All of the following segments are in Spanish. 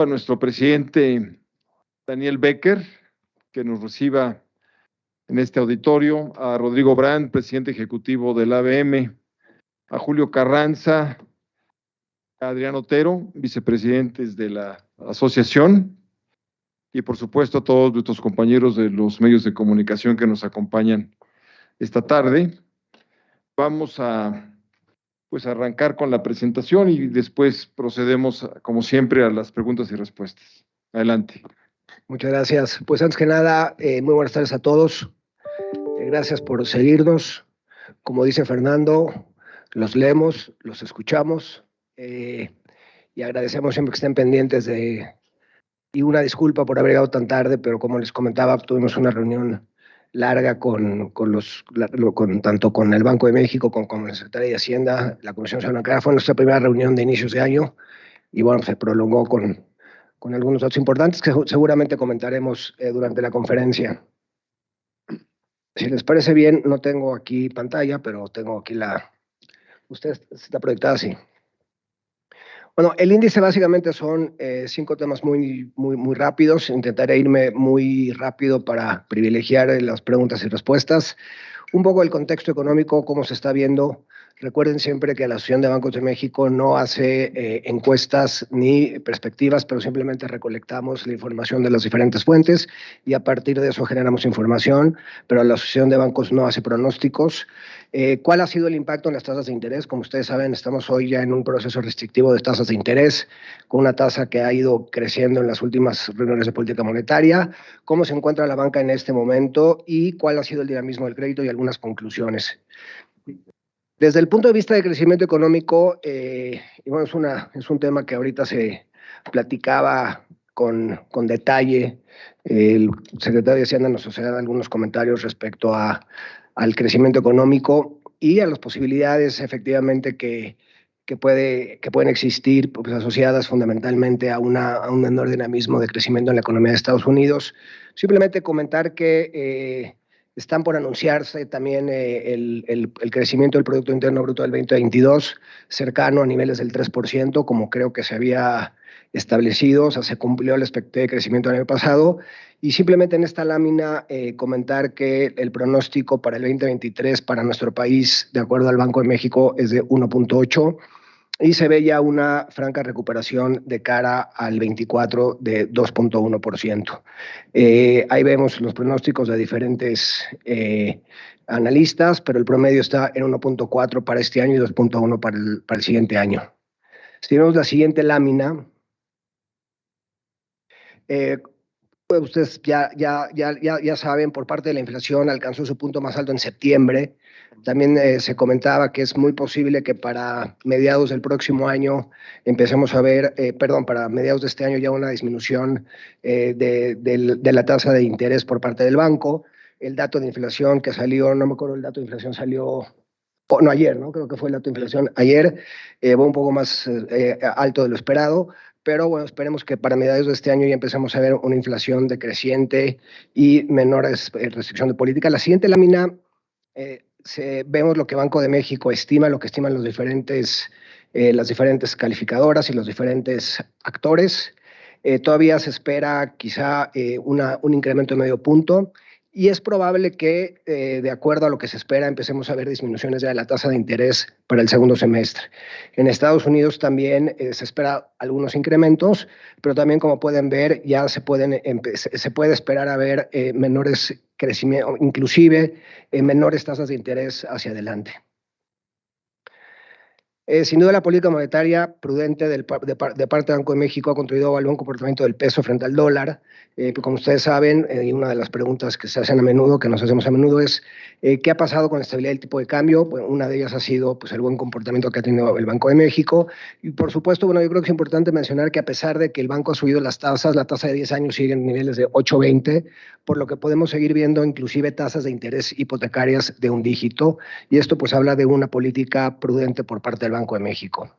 A nuestro presidente Daniel Becker, que nos reciba en este auditorio, a Rodrigo Brand, presidente ejecutivo del ABM, a Julio Carranza, a Adrián Otero, vicepresidentes de la asociación, y por supuesto a todos nuestros compañeros de los medios de comunicación que nos acompañan esta tarde. Vamos a arrancar con la presentación y después procedemos, como siempre, a las preguntas y respuestas. Adelante. Muchas gracias. Pues antes que nada, muy buenas tardes a todos. Gracias por seguirnos. Como dice Fernando, los leemos, los escuchamos y agradecemos siempre que estén pendientes y una disculpa por haber llegado tan tarde, pero como les comentaba, tuvimos una reunión larga tanto con el Banco de México como con la Secretaría de Hacienda, la Comisión Nacional Bancaria. Fue nuestra primera reunión de inicios de año y bueno, se prolongó con algunos datos importantes que seguramente comentaremos durante la conferencia. Si les parece bien, no tengo aquí pantalla, pero tengo aquí usted está proyectada así. Bueno, el índice básicamente son 5 temas muy rápidos. Intentaré irme muy rápido para privilegiar las preguntas y respuestas. Un poco el contexto económico, cómo se está viendo. Recuerden siempre que la Asociación de Bancos de México no hace encuestas ni perspectivas, pero simplemente recolectamos la información de las diferentes fuentes y a partir de eso generamos información, pero la Asociación de Bancos no hace pronósticos. ¿Cuál ha sido el impacto en las tasas de interés? Como ustedes saben, estamos hoy ya en un proceso restrictivo de tasas de interés, con una tasa que ha ido creciendo en las últimas reuniones de política monetaria. ¿Cómo se encuentra la banca en este momento y cuál ha sido el dinamismo del crédito y algunas conclusiones? Desde el punto de vista de crecimiento económico, y bueno, es un tema que ahorita se platicaba con detalle. El secretario de Hacienda nos hacía algunos comentarios respecto al crecimiento económico y a las posibilidades efectivamente que pueden existir, pues, asociadas fundamentalmente a un menor dinamismo de crecimiento en la economía de Estados Unidos. Simplemente comentar que están por anunciarse también el crecimiento del Producto Interno Bruto del 2022, cercano a niveles del 3%, como creo que se había establecido. O sea, se cumplió la expectativa de crecimiento del año pasado. Y simplemente en esta lámina comentar que el pronóstico para el 2023 para nuestro país, de acuerdo al Banco de México, es de 1.8%. Y se ve ya una franca recuperación de cara al 24 de 2.1%. Ahí vemos los pronósticos de diferentes analistas, pero el promedio está en 1.4 para este año y 2.1 para el siguiente año. Si vemos la siguiente lámina, pues ustedes ya saben, por parte de la inflación alcanzó su punto más alto en septiembre. También se comentaba que es muy posible que para mediados del próximo año empecemos a ver, para mediados de este año ya una disminución de la tasa de interés por parte del banco. El dato de inflación que salió, no me acuerdo, el dato de inflación salió, no, ayer, ¿no? Creo que fue el dato de inflación ayer, fue un poco más alto de lo esperado. Pero bueno, esperemos que para mediados de este año ya empecemos a ver una inflación decreciente y menores restricción de política. La siguiente lámina vemos lo que Banco de México estima, lo que estiman las diferentes calificadoras y los diferentes actores. Todavía se espera quizá un incremento de 0.5 punto. Y es probable que, de acuerdo a lo que se espera, empecemos a ver disminuciones de la tasa de interés para el segundo semestre. En Estados Unidos también se espera algunos incrementos, pero también, como pueden ver, ya se puede esperar a ver menores crecimientos, inclusive menores tasas de interés hacia adelante. Sin duda, la política monetaria prudente de parte del Banco de México ha contribuido al buen comportamiento del peso frente al dólar. Como ustedes saben, y una de las preguntas que se hacen a menudo, que nos hacemos a menudo, es ¿qué ha pasado con la estabilidad del tipo de cambio? Bueno, una de ellas ha sido pues, el buen comportamiento que ha tenido el Banco de México. Y por supuesto, bueno, yo creo que es importante mencionar que a pesar de que el banco ha subido las tasas, la tasa de 10 años sigue en niveles de 8.20, por lo que podemos seguir viendo inclusive tasas de interés hipotecarias de un dígito. Y esto pues habla de una política prudente por parte del Banco de México.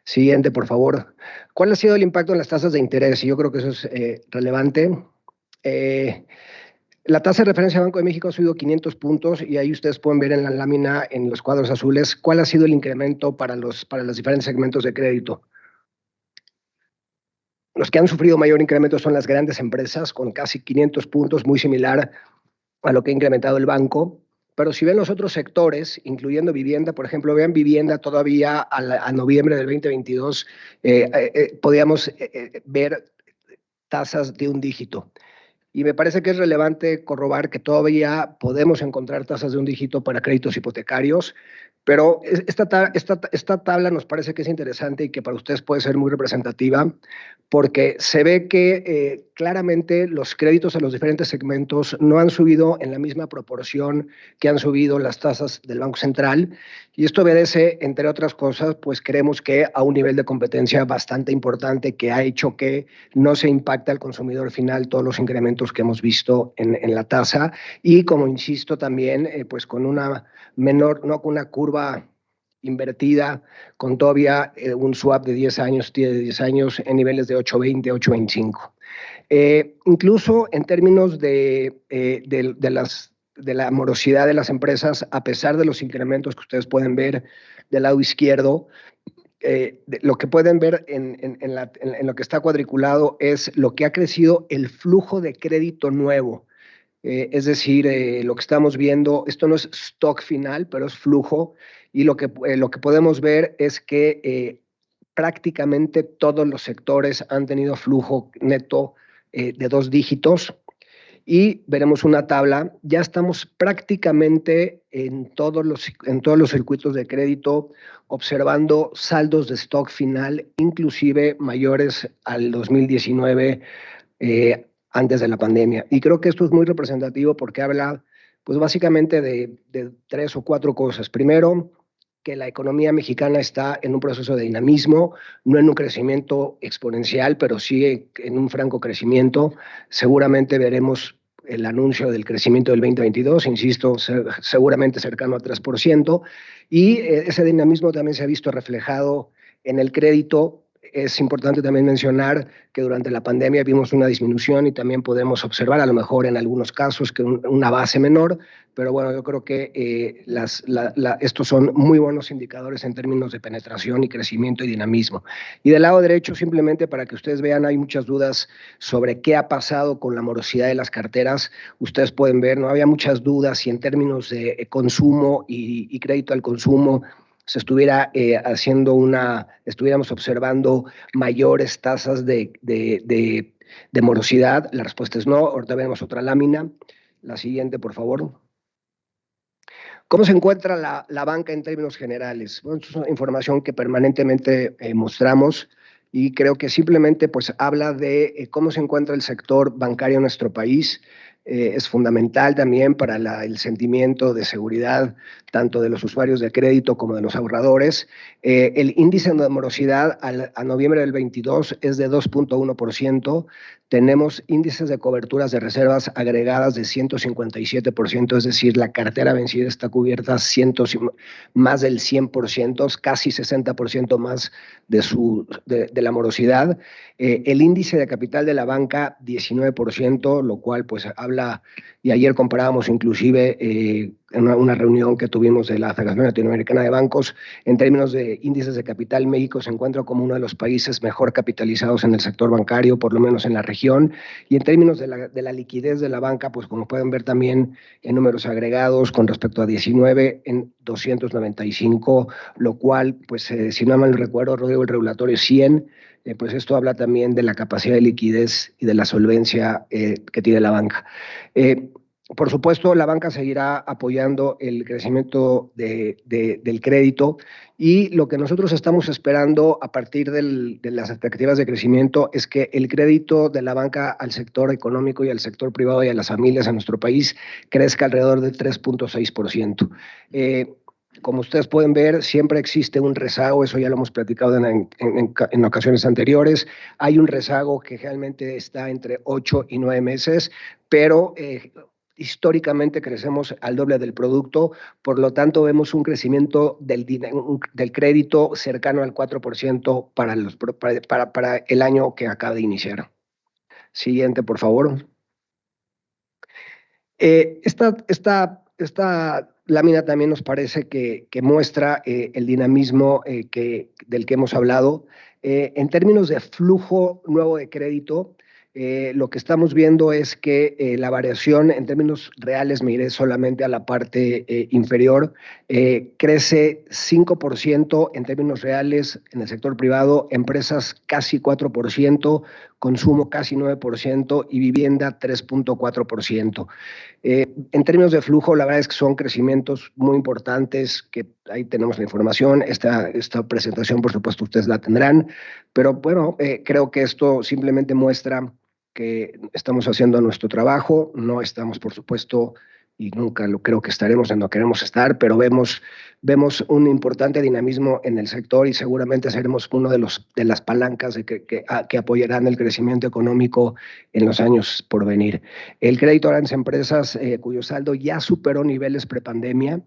Siguiente, por favor. ¿Cuál ha sido el impacto en las tasas de interés? Y yo creo que eso es relevante. La tasa de referencia del Banco de México ha subido 500 puntos y ahí ustedes pueden ver en la lámina, en los cuadros azules, cuál ha sido el incremento para los diferentes segmentos de crédito. Los que han sufrido mayor incremento son las grandes empresas, con casi 500 puntos, muy similar a lo que ha incrementado el banco. Pero si ven los otros sectores, incluyendo vivienda, por ejemplo, vean vivienda todavía a noviembre del 2022, podíamos ver tasas de un dígito. Y me parece que es relevante corroborar que todavía podemos encontrar tasas de un dígito para créditos hipotecarios, pero esta tabla nos parece que es interesante y que para ustedes puede ser muy representativa, porque se ve que claramente los créditos a los diferentes segmentos no han subido en la misma proporción que han subido las tasas del Banco Central, y esto obedece, entre otras cosas, pues creemos que a un nivel de competencia bastante importante que ha hecho que no se impacte al consumidor final todos los incrementos que hemos visto en la tasa, y como insisto también, pues con una menor, no con una curva invertida, con todavía un swap de 10 años en niveles de 8.20, 8.25. Incluso en términos de la morosidad de las empresas, a pesar de los incrementos que ustedes pueden ver del lado izquierdo, lo que pueden ver en lo que está cuadriculado es lo que ha crecido el flujo de crédito nuevo. Es decir, lo que estamos viendo, esto no es stock final, pero es flujo, y lo que podemos ver es que prácticamente todos los sectores han tenido flujo neto de 2 dígitos, y veremos una tabla. Ya estamos prácticamente en todos los circuitos de crédito observando saldos de stock final, inclusive mayores al 2019, antes de la pandemia. Y creo que esto es muy representativo porque habla, pues básicamente de 3 o 4 cosas. Primero, que la economía mexicana está en un proceso de dinamismo, no en un crecimiento exponencial, pero sí en un franco crecimiento. Seguramente veremos el anuncio del crecimiento del 2022, insisto, seguramente cercano a 3%, y ese dinamismo también se ha visto reflejado en el crédito. Es importante también mencionar que durante la pandemia vimos una disminución y también podemos observar, a lo mejor en algunos casos, que una base menor, pero bueno, yo creo que estos son muy buenos indicadores en términos de penetración y crecimiento y dinamismo. Y del lado derecho, simplemente para que ustedes vean, hay muchas dudas sobre qué ha pasado con la morosidad de las carteras. Ustedes pueden ver, no había muchas dudas si en términos de consumo y crédito al consumo se estuviera estuviéramos observando mayores tasas de morosidad. La respuesta es no. Ahorita vemos otra lámina. La siguiente, por favor. ¿Cómo se encuentra la banca en términos generales? Bueno, esto es una información que permanentemente mostramos, y creo que simplemente pues habla de cómo se encuentra el sector bancario en nuestro país. Es fundamental también para el sentimiento de seguridad tanto de los usuarios de crédito como de los ahorradores. El índice de morosidad a noviembre del 22 es de 2.1%. Tenemos índices de coberturas de reservas agregadas de 157%, es decir, la cartera vencida está cubierta más del 100%, casi 60% más de la morosidad. El índice de capital de la banca, 19%, lo cual pues habla, y ayer comparábamos inclusive en una reunión que tuvimos de la Federación Latinoamericana de Bancos, en términos de índices de capital, México se encuentra como uno de los países mejor capitalizados en el sector bancario, por lo menos en la región, y en términos de la liquidez de la banca, pues como pueden ver también en números agregados con respecto a 19 en 295, lo cual, pues si no mal recuerdo, Rodrigo, el regulatorio 100, pues esto habla también de la capacidad de liquidez y de la solvencia que tiene la banca. Por supuesto, la banca seguirá apoyando el crecimiento del crédito, y lo que nosotros estamos esperando a partir de las expectativas de crecimiento es que el crédito de la banca al sector económico y al sector privado y a las familias en nuestro país crezca alrededor del 3.6%. Como ustedes pueden ver, siempre existe un rezago, eso ya lo hemos platicado en ocasiones anteriores. Hay un rezago que generalmente está entre 8 y 9 meses, pero históricamente crecemos al doble del producto, por lo tanto vemos un crecimiento del crédito cercano al 4% para el año que acaba de iniciar. Siguiente, por favor. Esta lámina también nos parece que muestra el dinamismo del que hemos hablado. En términos de flujo nuevo de crédito, lo que estamos viendo es que la variación en términos reales, me iré solamente a la parte inferior, crece 5% en términos reales en el sector privado, empresas casi 4%, consumo casi 9% y vivienda 3.4%. En términos de flujo, la verdad es que son crecimientos muy importantes, que ahí tenemos la información. Esta presentación, por supuesto, ustedes la tendrán, pero bueno, creo que esto simplemente muestra que estamos haciendo nuestro trabajo, no estamos, por supuesto, y nunca lo creo que estaremos en donde queremos estar, pero vemos un importante dinamismo en el sector y seguramente seremos uno de las palancas que apoyarán el crecimiento económico en los años por venir. El crédito a grandes empresas, cuyo saldo ya superó niveles prepandemia,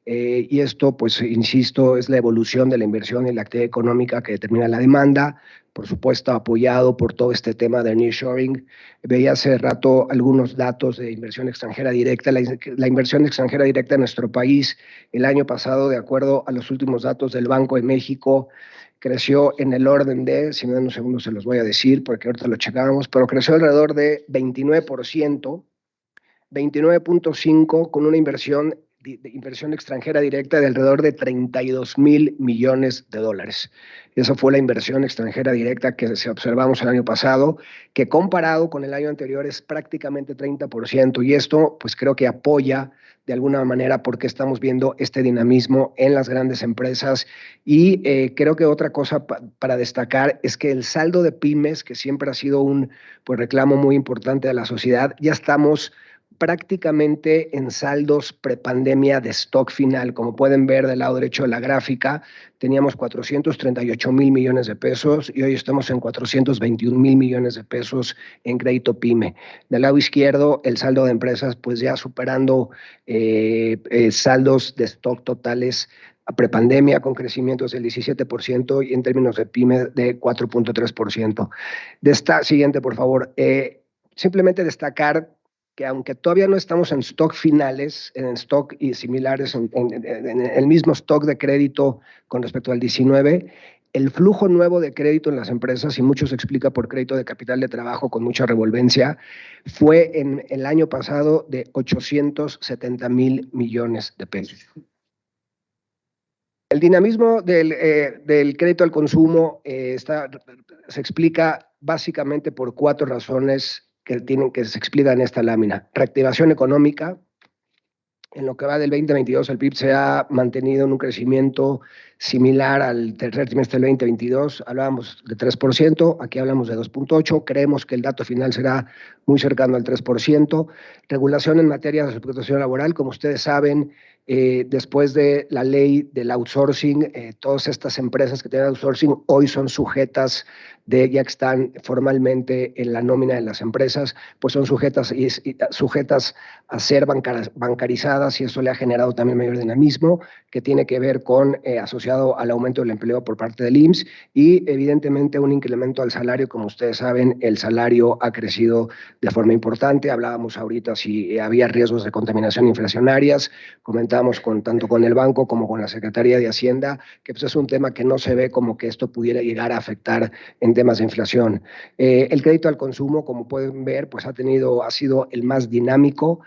y esto, pues, insisto, es la evolución de la inversión y la actividad económica que determina la demanda, por supuesto, apoyado por todo este tema de nearshoring. Veía hace rato algunos datos de inversión extranjera directa. La inversión extranjera directa en nuestro país el año pasado, de acuerdo a los últimos datos del Banco de México, creció en el orden de, si me dan un segundo se los voy a decir, porque ahorita lo checábamos, pero creció alrededor de 29%, 29.5%, con una inversión extranjera directa de alrededor de $32,000 millones. Esa fue la inversión extranjera directa que observamos el año pasado, que comparado con el año anterior es prácticamente 30%, y esto pues creo que apoya de alguna manera porque estamos viendo este dinamismo en las grandes empresas. Y creo que otra cosa para destacar es que el saldo de pymes, que siempre ha sido un reclamo muy importante de la sociedad, ya estamos prácticamente en saldos prepandemia de stock final. Como pueden ver del lado derecho de la gráfica, teníamos 438,000 millones de pesos y hoy estamos en 421,000 millones de pesos en crédito PYME. Del lado izquierdo, el saldo de empresas, pues ya superando saldos de stock totales a prepandemia, con crecimientos del 17% y en términos de PYME de 4.3%. Siguiente, por favor. Simplemente destacar que aunque todavía no estamos en stock finales, en stock y similares, en el mismo stock de crédito con respecto al 19, el flujo nuevo de crédito en las empresas, y mucho se explica por crédito de capital de trabajo con mucha revolvencia, fue en el año pasado de 870,000 millones de pesos. El dinamismo del crédito al consumo se explica básicamente por 4 razones que se explica en esta lámina. Reactivación económica. En lo que va del 2022, el PIB se ha mantenido en un crecimiento similar al tercer trimestre del 2022. Hablábamos de 3%, aquí hablamos de 2.8%. Creemos que el dato final será muy cercano al 3%. Regulación en materia de explotación laboral. Como ustedes saben, después de la ley del outsourcing, todas estas empresas que tienen outsourcing hoy son sujetas ya que están formalmente en la nómina de las empresas, pues son sujetas a ser bancarizadas, y eso le ha generado también mayor dinamismo, que tiene que ver con asociado al aumento del empleo por parte del IMSS y evidentemente un incremento al salario. Como ustedes saben, el salario ha crecido de forma importante. Hablábamos ahorita si había riesgos de contaminación inflacionarias. Comentamos tanto con el banco como con la Secretaría de Hacienda que pues es un tema que no se ve como que esto pudiera llegar a afectar en temas de inflación. El crédito al consumo, como pueden ver, pues ha sido el más dinámico,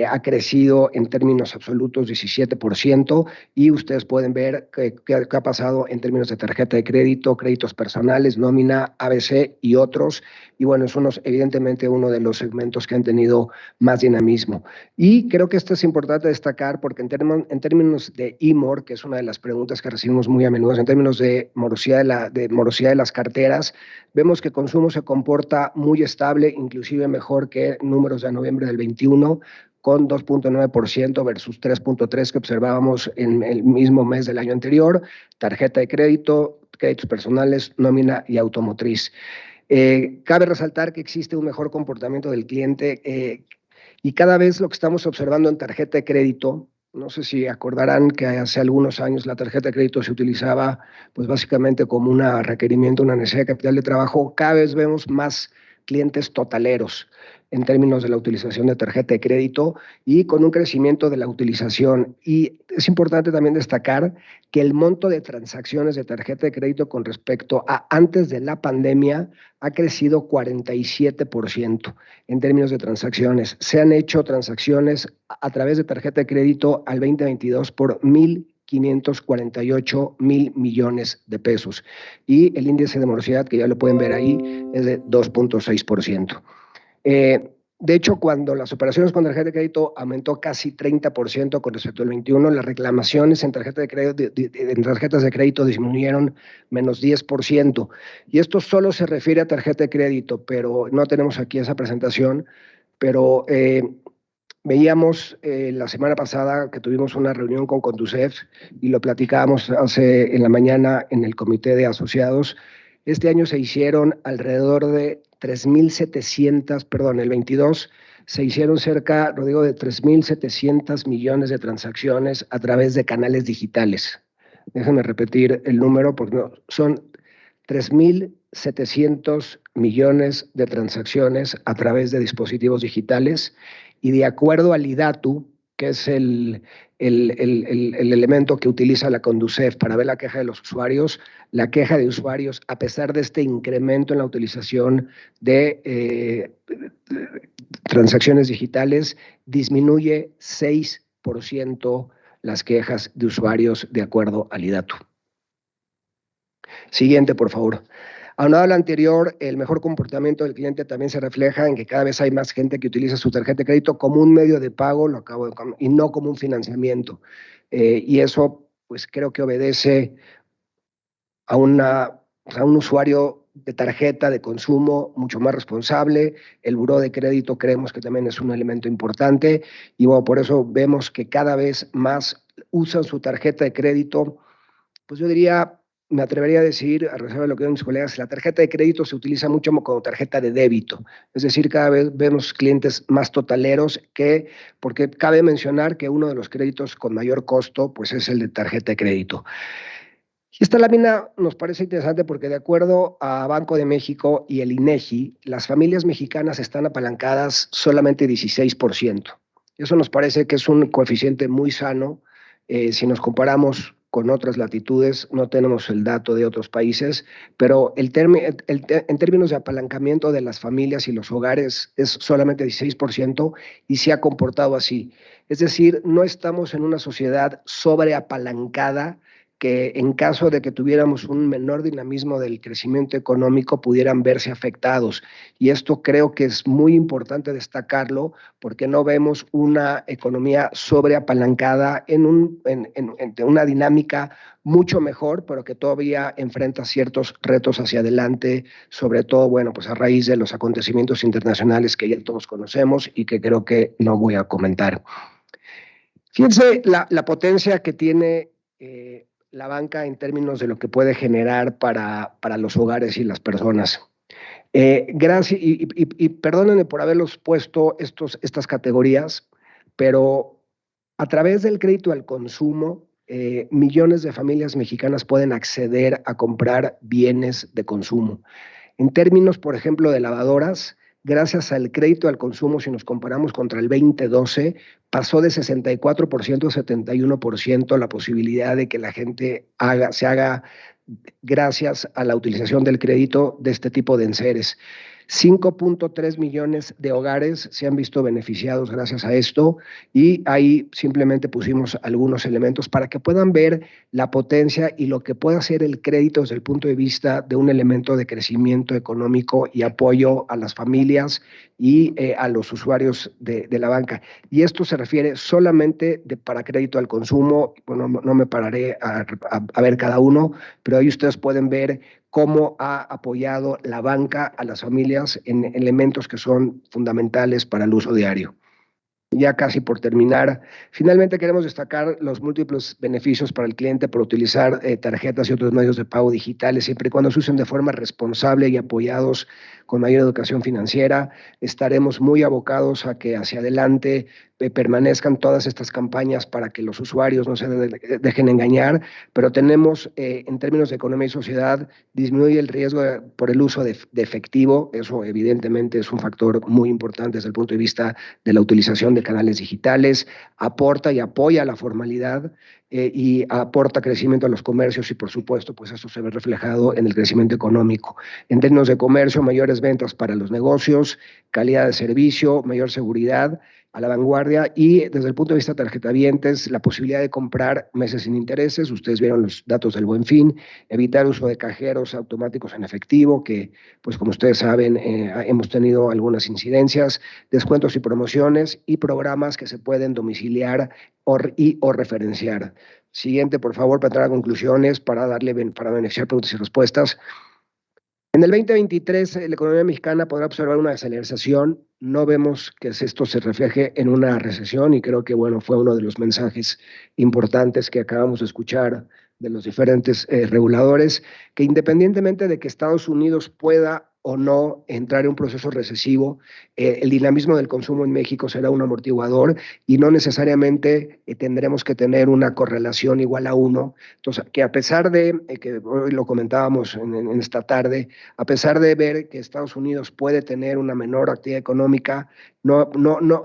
ha crecido en términos absolutos 17%, y ustedes pueden ver qué ha pasado en términos de tarjeta de crédito, créditos personales, nómina, ABC y otros. Y bueno, es evidentemente uno de los segmentos que han tenido más dinamismo. Y creo que esto es importante destacar porque en términos de IMOR, que es una de las preguntas que recibimos muy a menudo, en términos de morosidad de las carteras, vemos que consumo se comporta muy estable, inclusive mejor que números de noviembre del 21, con 2.9% versus 3.3% que observábamos en el mismo mes del año anterior. Tarjeta de crédito, créditos personales, nómina y automotriz. Cabe resaltar que existe un mejor comportamiento del cliente, y cada vez lo que estamos observando en tarjeta de crédito, no sé si acordarán que hace algunos años la tarjeta de crédito se utilizaba pues básicamente como un requerimiento, una necesidad de capital de trabajo. Cada vez vemos más clientes totaleros. en términos de la utilización de tarjeta de crédito y con un crecimiento de la utilización. Y es importante también destacar que el monto de transacciones de tarjeta de crédito con respecto a antes de la pandemia ha crecido 47% en términos de transacciones. Se han hecho transacciones a través de tarjeta de crédito al 2022 por 1,548 mil millones de pesos. Y el índice de morosidad, que ya lo pueden ver ahí, es de 2,6%. De hecho, cuando las operaciones con tarjeta de crédito aumentó casi 30% con respecto al 21, las reclamaciones en tarjetas de crédito disminuyeron menos 10%. Y esto solo se refiere a tarjeta de crédito, pero no tenemos aquí esa presentación. Pero veíamos la semana pasada que tuvimos una reunión con Conducef y lo platicábamos en la mañana en el comité de asociados. Este año se hicieron alrededor de 3,700, perdón, el 22 se hicieron cerca, Rodrigo, de 3,700 millones de transacciones a través de canales digitales. Déjenme repetir el número porque no, son 3,700 millones de transacciones a través de dispositivos digitales y de acuerdo al IDATU, que es el elemento que utiliza la Conducef para ver la queja de los usuarios, la queja de usuarios, a pesar de este incremento en la utilización de transacciones digitales, disminuye 6% las quejas de usuarios de acuerdo al IDATU. Siguiente, por favor. Aunado a lo anterior, el mejor comportamiento del cliente también se refleja en que cada vez hay más gente que utiliza su tarjeta de crédito como un medio de pago, y no como un financiamiento. Y eso, pues creo que obedece a un usuario de tarjeta de consumo mucho más responsable. El buró de crédito creemos que también es un elemento importante y bueno, por eso vemos que cada vez más usan su tarjeta de crédito. Pues yo diría, me atrevería a decir, a reserva de lo que ven mis colegas, la tarjeta de crédito se utiliza mucho como tarjeta de débito. Es decir, cada vez vemos clientes más totaleros porque cabe mencionar que uno de los créditos con mayor costo pues es el de tarjeta de crédito. Y esta lámina nos parece interesante porque de acuerdo a Banco de México y el INEGI, las familias mexicanas están apalancadas solamente 16%. Eso nos parece que es un coeficiente muy sano. Si nos comparamos con otras latitudes, no tenemos el dato de otros países, pero en términos de apalancamiento de las familias y los hogares es solamente 16% y se ha comportado así. Es decir, no estamos en una sociedad sobreapalancada que en caso de que tuviéramos un menor dinamismo del crecimiento económico pudieran verse afectados. Y esto creo que es muy importante destacarlo porque no vemos una economía sobreapalancada en una dinámica mucho mejor, pero que todavía enfrenta ciertos retos hacia adelante, sobre todo, bueno, pues a raíz de los acontecimientos internacionales que ya todos conocemos y que creo que no voy a comentar. Fíjense la potencia que tiene la banca en términos de lo que puede generar para los hogares y las personas. Gracias, y perdónenme por haberlos puesto estas categorías, pero a través del crédito al consumo, millones de familias mexicanas pueden acceder a comprar bienes de consumo. En términos, por ejemplo, de lavadoras, gracias al crédito al consumo, si nos comparamos contra el 2012, pasó de 64% a 71% la posibilidad de que la gente se haga gracias a la utilización del crédito de este tipo de enseres. 5.3 millones de hogares se han visto beneficiados gracias a esto y ahí simplemente pusimos algunos elementos para que puedan ver la potencia y lo que puede hacer el crédito desde el punto de vista de un elemento de crecimiento económico y apoyo a las familias y a los usuarios de la banca. Y esto se refiere solamente para crédito al consumo. Bueno, no me pararé a ver cada uno, pero ahí ustedes pueden ver cómo ha apoyado la banca a las familias en elementos que son fundamentales para el uso diario. Ya casi por terminar, finalmente queremos destacar los múltiples beneficios para el cliente por utilizar tarjetas y otros medios de pago digitales, siempre y cuando se usen de forma responsable y apoyados con mayor educación financiera. Estaremos muy abocados a que hacia adelante permanezcan todas estas campañas para que los usuarios no se dejen engañar, pero tenemos, en términos de economía y sociedad, disminuye el riesgo por el uso de efectivo. Eso evidentemente es un factor muy importante desde el punto de vista de la utilización de canales digitales, aporta y apoya la formalidad y aporta crecimiento a los comercios y por supuesto pues eso se ve reflejado en el crecimiento económico. En términos de comercio, mayores ventas para los negocios, calidad de servicio, mayor seguridad, a la vanguardia y desde el punto de vista tarjetavientes, la posibilidad de comprar meses sin intereses. Ustedes vieron los datos del Buen Fin, evitar uso de cajeros automáticos en efectivo, que pues como ustedes saben hemos tenido algunas incidencias, descuentos y promociones y programas que se pueden domiciliar o referenciar. Siguiente, por favor, para entrar a conclusiones, para beneficiar preguntas y respuestas. En el 2023, la economía mexicana podrá observar una desaceleración. No vemos que esto se refleje en una recesión y creo que, bueno, fue uno de los mensajes importantes que acabamos de escuchar de los diferentes reguladores, que independientemente de que Estados Unidos pueda o no entrar en un proceso recesivo, el dinamismo del consumo en México será un amortiguador y no necesariamente tendremos que tener una correlación igual a 1. Entonces, que a pesar de, que hoy lo comentábamos en esta tarde, a pesar de ver que Estados Unidos puede tener una menor actividad económica,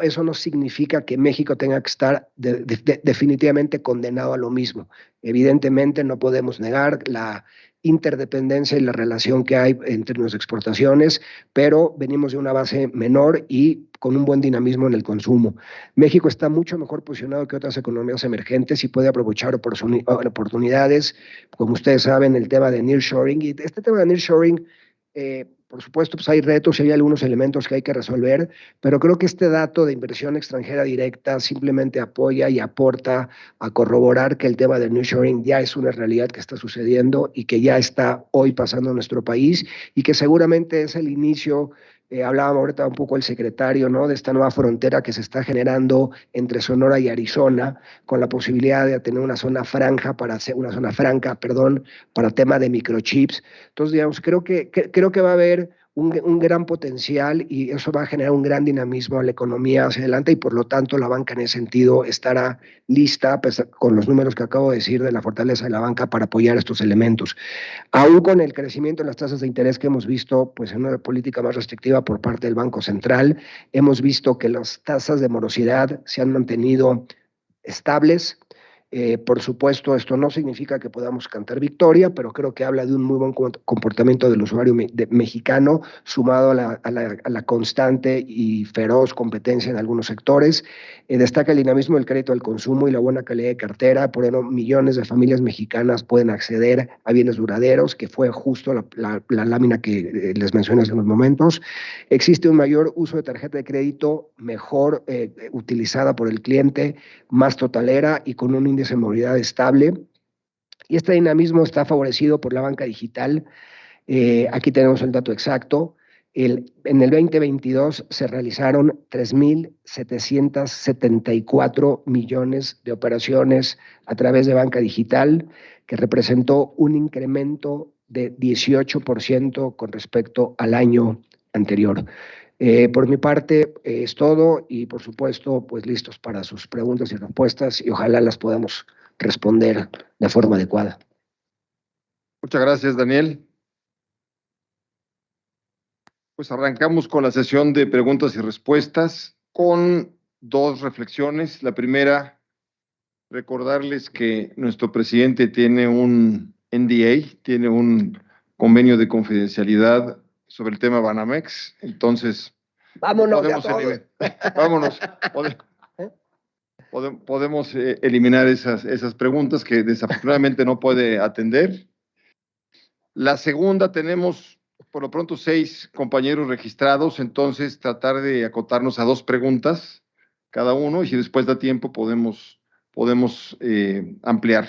eso no significa que México tenga que estar definitivamente condenado a lo mismo. Evidentemente no podemos negar la interdependencia y la relación que hay en términos de exportaciones, pero venimos de una base menor y con un buen dinamismo en el consumo. México está mucho mejor posicionado que otras economías emergentes y puede aprovechar oportunidades, como ustedes saben, el tema de nearshoring. Y este tema de nearshoring, por supuesto, pues hay retos y hay algunos elementos que hay que resolver, pero creo que este dato de inversión extranjera directa simplemente apoya y aporta a corroborar que el tema del nearshoring ya es una realidad que está sucediendo y que ya está hoy pasando en nuestro país y que seguramente es el inicio. Hablábamos ahorita un poco el secretario, ¿no?, de esta nueva frontera que se está generando entre Sonora y Arizona, con la posibilidad de tener una zona franca para tema de microchips. Entonces, digamos, creo que va a haber un gran potencial y eso va a generar un gran dinamismo a la economía hacia adelante y por lo tanto la banca en ese sentido estará lista con los números que acabo de decir de la fortaleza de la banca para apoyar estos elementos. Aún con el crecimiento en las tasas de interés que hemos visto pues en una política más restrictiva por parte del Banco Central, hemos visto que las tasas de morosidad se han mantenido estables. Por supuesto, esto no significa que podamos cantar victoria, pero creo que habla de un muy buen comportamiento del usuario mexicano, sumado a la constante y feroz competencia en algunos sectores. Destaca el dinamismo del crédito al consumo y la buena calidad de cartera. Por ejemplo, millones de familias mexicanas pueden acceder a bienes duraderos, que fue justo la lámina que les mencioné hace unos momentos. Existe un mayor uso de tarjeta de crédito, mejor utilizada por el cliente, más totalera y con un índice de movilidad estable. Y este dinamismo está favorecido por la banca digital. Aquí tenemos el dato exacto. En el 2022 se realizaron 3.774 millones de operaciones a través de banca digital, que representó un incremento de 18% con respecto al año anterior. Por mi parte es todo y por supuesto pues listos para sus preguntas y respuestas y ojalá las podamos responder de forma adecuada. Muchas gracias, Daniel. Pues arrancamos con la sesión de preguntas y respuestas con dos reflexiones. La primera, recordarles que nuestro presidente tiene un NDA, tiene un convenio de confidencialidad sobre el tema Banamex. Entonces, vámonos, podemos eliminar esas preguntas que desafortunadamente no puede atender. La segunda, tenemos por lo pronto 6 compañeros registrados, entonces tratar de acotarnos a 2 preguntas cada uno y si después da tiempo podemos ampliar.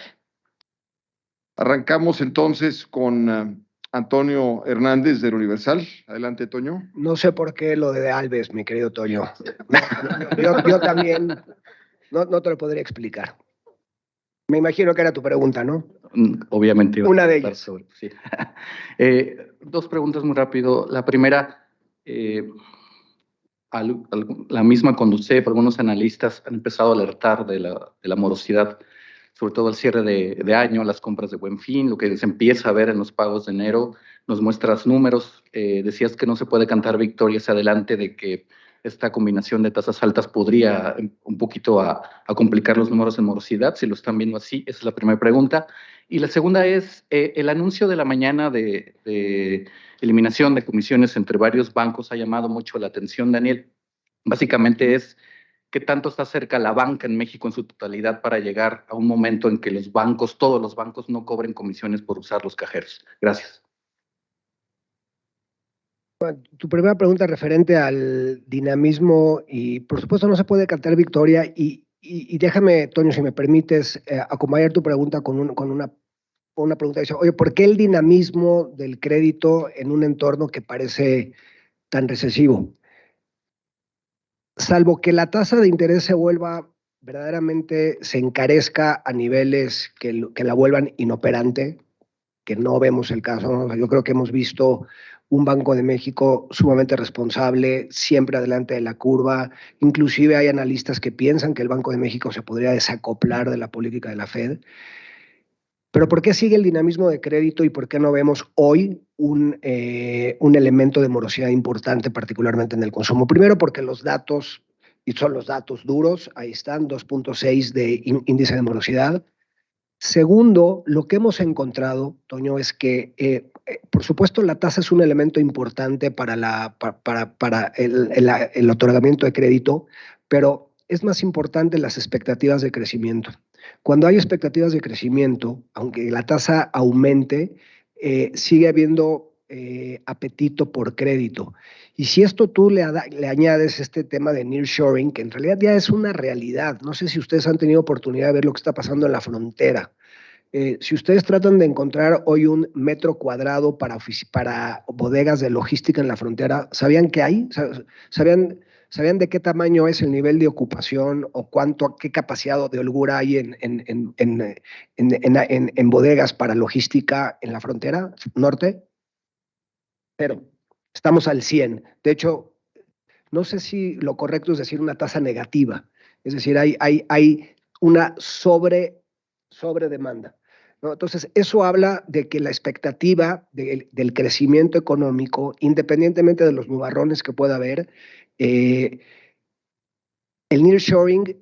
Arrancamos entonces con Antonio Hernández del Universal. Adelante, Toño. No sé por qué lo de Alves, mi querido Toño. Yo también no te lo podría explicar. Me imagino que era tu pregunta, ¿no? Obviamente. Una de ellas. Sí. Dos preguntas muy rápido. La primera, la misma Conducef, algunos analistas han empezado a alertar de la morosidad, sobre todo al cierre de año, las compras de Buen Fin, lo que se empieza a ver en los pagos de enero. Nos muestras números, decías que no se puede cantar victoria hacia adelante, de que esta combinación de tasas altas podría un poquito a complicar los números en morosidad, si lo están viendo así. Esa es la primera pregunta. Y la segunda es, el anuncio de la mañana de eliminación de comisiones entre varios bancos ha llamado mucho la atención, Daniel. Básicamente es qué tanto está cerca la banca en México en su totalidad para llegar a un momento en que los bancos, todos los bancos, no cobren comisiones por usar los cajeros. Gracias. Tu primera pregunta referente al dinamismo y, por supuesto, no se puede cantar victoria y déjame, Toño, si me permites, acompañar tu pregunta con una pregunta. Dice, oye, ¿por qué el dinamismo del crédito en un entorno que parece tan recesivo? Salvo que la tasa de interés se vuelva verdaderamente, se encarezca a niveles que la vuelvan inoperante, que no vemos el caso, ¿no? Yo creo que hemos visto un Banco de México sumamente responsable, siempre adelante de la curva. Inclusive hay analistas que piensan que el Banco de México se podría desacoplar de la política de la Fed. Pero ¿por qué sigue el dinamismo de crédito y por qué no vemos hoy un elemento de morosidad importante, particularmente en el consumo? Primero, porque los datos, y son los datos duros, ahí están, 2.6 de índice de morosidad. Segundo, lo que hemos encontrado, Toño, es que, por supuesto, la tasa es un elemento importante para el otorgamiento de crédito, pero es más importante las expectativas de crecimiento. Cuando hay expectativas de crecimiento, aunque la tasa aumente, sigue habiendo apetito por crédito. Y si esto tú le añades este tema de nearshoring, que en realidad ya es una realidad, no sé si ustedes han tenido oportunidad de ver lo que está pasando en la frontera. Si ustedes tratan de encontrar hoy un metro cuadrado para bodegas de logística en la frontera, ¿sabían qué hay? ¿Sabían de qué tamaño es el nivel de ocupación o qué capacidad de holgura hay en bodegas para logística en la frontera norte? Pero estamos al 100. De hecho, no sé si lo correcto es decir una tasa negativa. Es decir, hay una sobredemanda, ¿no? Entonces, eso habla de que la expectativa del crecimiento económico, independientemente de los nubarrones que pueda haber, el nearshoring,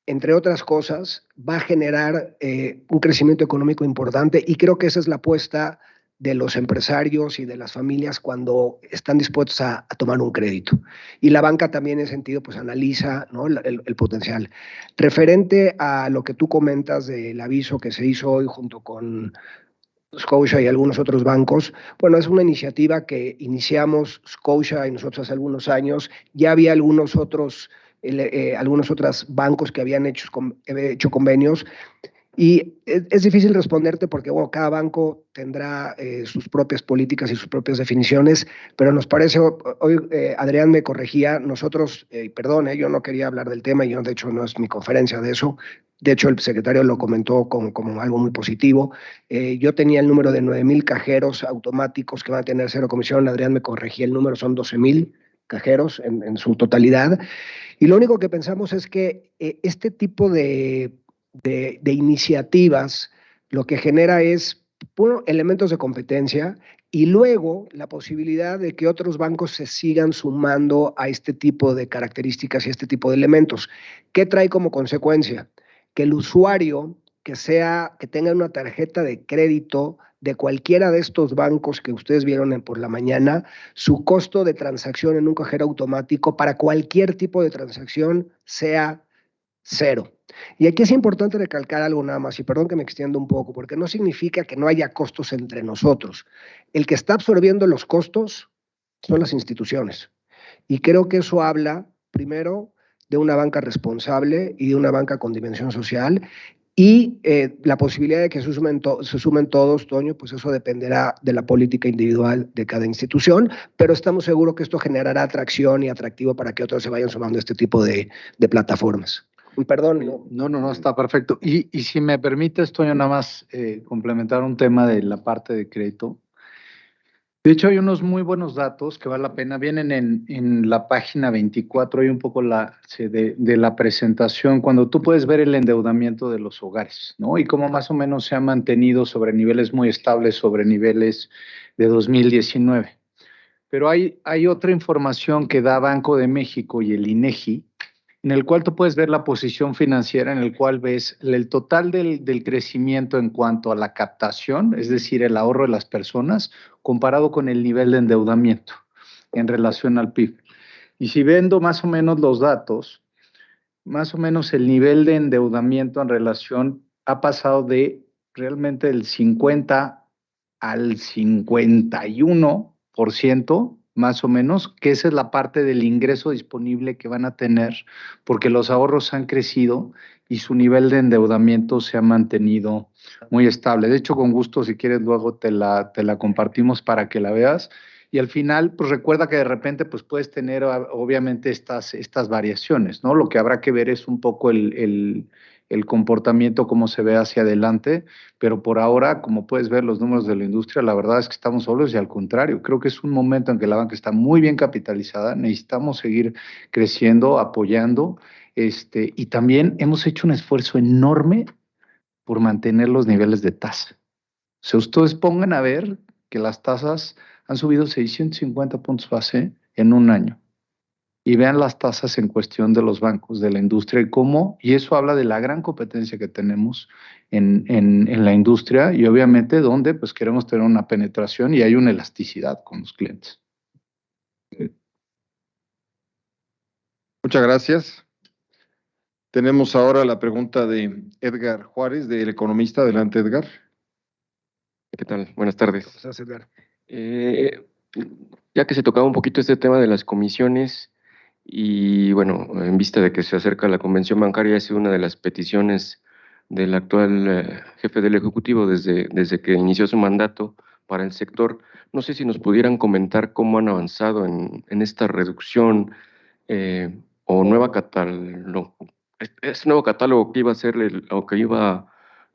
entre otras cosas, va a generar un crecimiento económico importante y creo que esa es la apuesta de los empresarios y de las familias cuando están dispuestos a tomar un crédito. Y la banca también en ese sentido pues analiza, ¿no?, el potencial. Referente a lo que tú comentas del aviso que se hizo hoy junto con Scotia y algunos otros bancos, bueno, es una iniciativa que iniciamos Scotia y nosotros hace algunos años. Ya había algunos otros bancos que habían hecho convenios. Y es difícil responderte porque, bueno, cada banco tendrá sus propias políticas y sus propias definiciones, pero nos parece, hoy Adrián me corregía, nosotros, perdón, yo no quería hablar del tema, yo de hecho no es mi conferencia de eso, de hecho el secretario lo comentó como algo muy positivo. Yo tenía el número de 9,000 cajeros automáticos que van a tener cero comisión, Adrián me corregía, el número son 12,000 cajeros en su totalidad, y lo único que pensamos es que este tipo de iniciativas lo que genera es, uno, elementos de competencia y luego la posibilidad de que otros bancos se sigan sumando a este tipo de características y este tipo de elementos. ¿Qué trae como consecuencia? Que el usuario que tenga una tarjeta de crédito de cualquiera de estos bancos que ustedes vieron por la mañana, su costo de transacción en un cajero automático para cualquier tipo de transacción sea cero. Y aquí es importante recalcar algo nada más, y perdón que me extienda un poco, porque no significa que no haya costos entre nosotros. El que está absorbiendo los costos son las instituciones. Y creo que eso habla, primero, de una banca responsable y de una banca con dimensión social. Y la posibilidad de que se sumen todos, Toño, pues eso dependerá de la política individual de cada institución, pero estamos seguros que esto generará atracción y atractivo para que otros se vayan sumando a este tipo de plataformas. Perdón. No, está perfecto. Y si me permites, Toño, nada más complementar un tema de la parte de crédito. De hecho, hay unos muy buenos datos que vale la pena. Vienen en la página 24, hay un poco de la presentación, cuando tú puedes ver el endeudamiento de los hogares, ¿no? Y cómo más o menos se ha mantenido sobre niveles muy estables, sobre niveles de 2019. Pero hay otra información que da Banco de México y el INEGI, en el cual tú puedes ver la posición financiera, en el cual ves el total del crecimiento en cuanto a la captación, es decir, el ahorro de las personas, comparado con el nivel de endeudamiento en relación al PIB. Y si vendo más o menos los datos, más o menos el nivel de endeudamiento en relación ha pasado de realmente del 50 al 51%, más o menos, que esa es la parte del ingreso disponible que van a tener, porque los ahorros han crecido y su nivel de endeudamiento se ha mantenido muy estable. De hecho, con gusto, si quieres, luego te la compartimos para que la veas. Y al final, pues recuerda que de repente pues puedes tener obviamente estas variaciones, ¿no? Lo que habrá que ver es un poco el comportamiento, cómo se ve hacia adelante, pero por ahora, como puedes ver los números de la industria, la verdad es que estamos solos y al contrario, creo que es un momento en que la banca está muy bien capitalizada, necesitamos seguir creciendo, apoyando, y también hemos hecho un esfuerzo enorme por mantener los niveles de tasa. O sea, ustedes pongan a ver que las tasas han subido 650 puntos base en un año. Y vean las tasas en cuestión de los bancos, de la industria y cómo, y eso habla de la gran competencia que tenemos en la industria y obviamente donde pues queremos tener una penetración y hay una elasticidad con los clientes. Muchas gracias. Tenemos ahora la pregunta de Edgar Juárez, del Economista. Adelante, Edgar. ¿Qué tal? Buenas tardes. ¿Cómo estás, Edgar? Ya que se tocaba un poquito este tema de las comisiones y bueno, en vista de que se acerca la convención bancaria, ha sido una de las peticiones del actual jefe del Ejecutivo desde que inició su mandato para el sector. No sé si nos pudieran comentar cómo han avanzado en esta reducción o nueva catálogo. Este nuevo catálogo que iba a hacer o que iba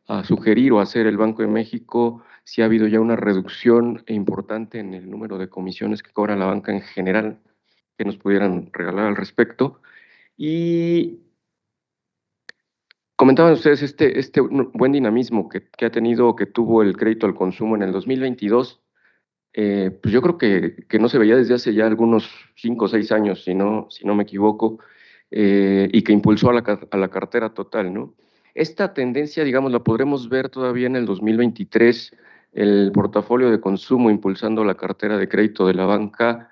a sugerir o hacer el Banco de México, si ha habido ya una reducción importante en el número de comisiones que cobra la banca en general, que nos pudieran regalar al respecto. Y comentaban ustedes este buen dinamismo que ha tenido, que tuvo el crédito al consumo en el 2022. Pues yo creo que no se veía desde hace ya algunos 5 o 6 años, si no me equivoco, y que impulsó a la cartera total, ¿no? Esta tendencia, digamos, la podremos ver todavía en el 2023, el portafolio de consumo impulsando la cartera de crédito de la banca,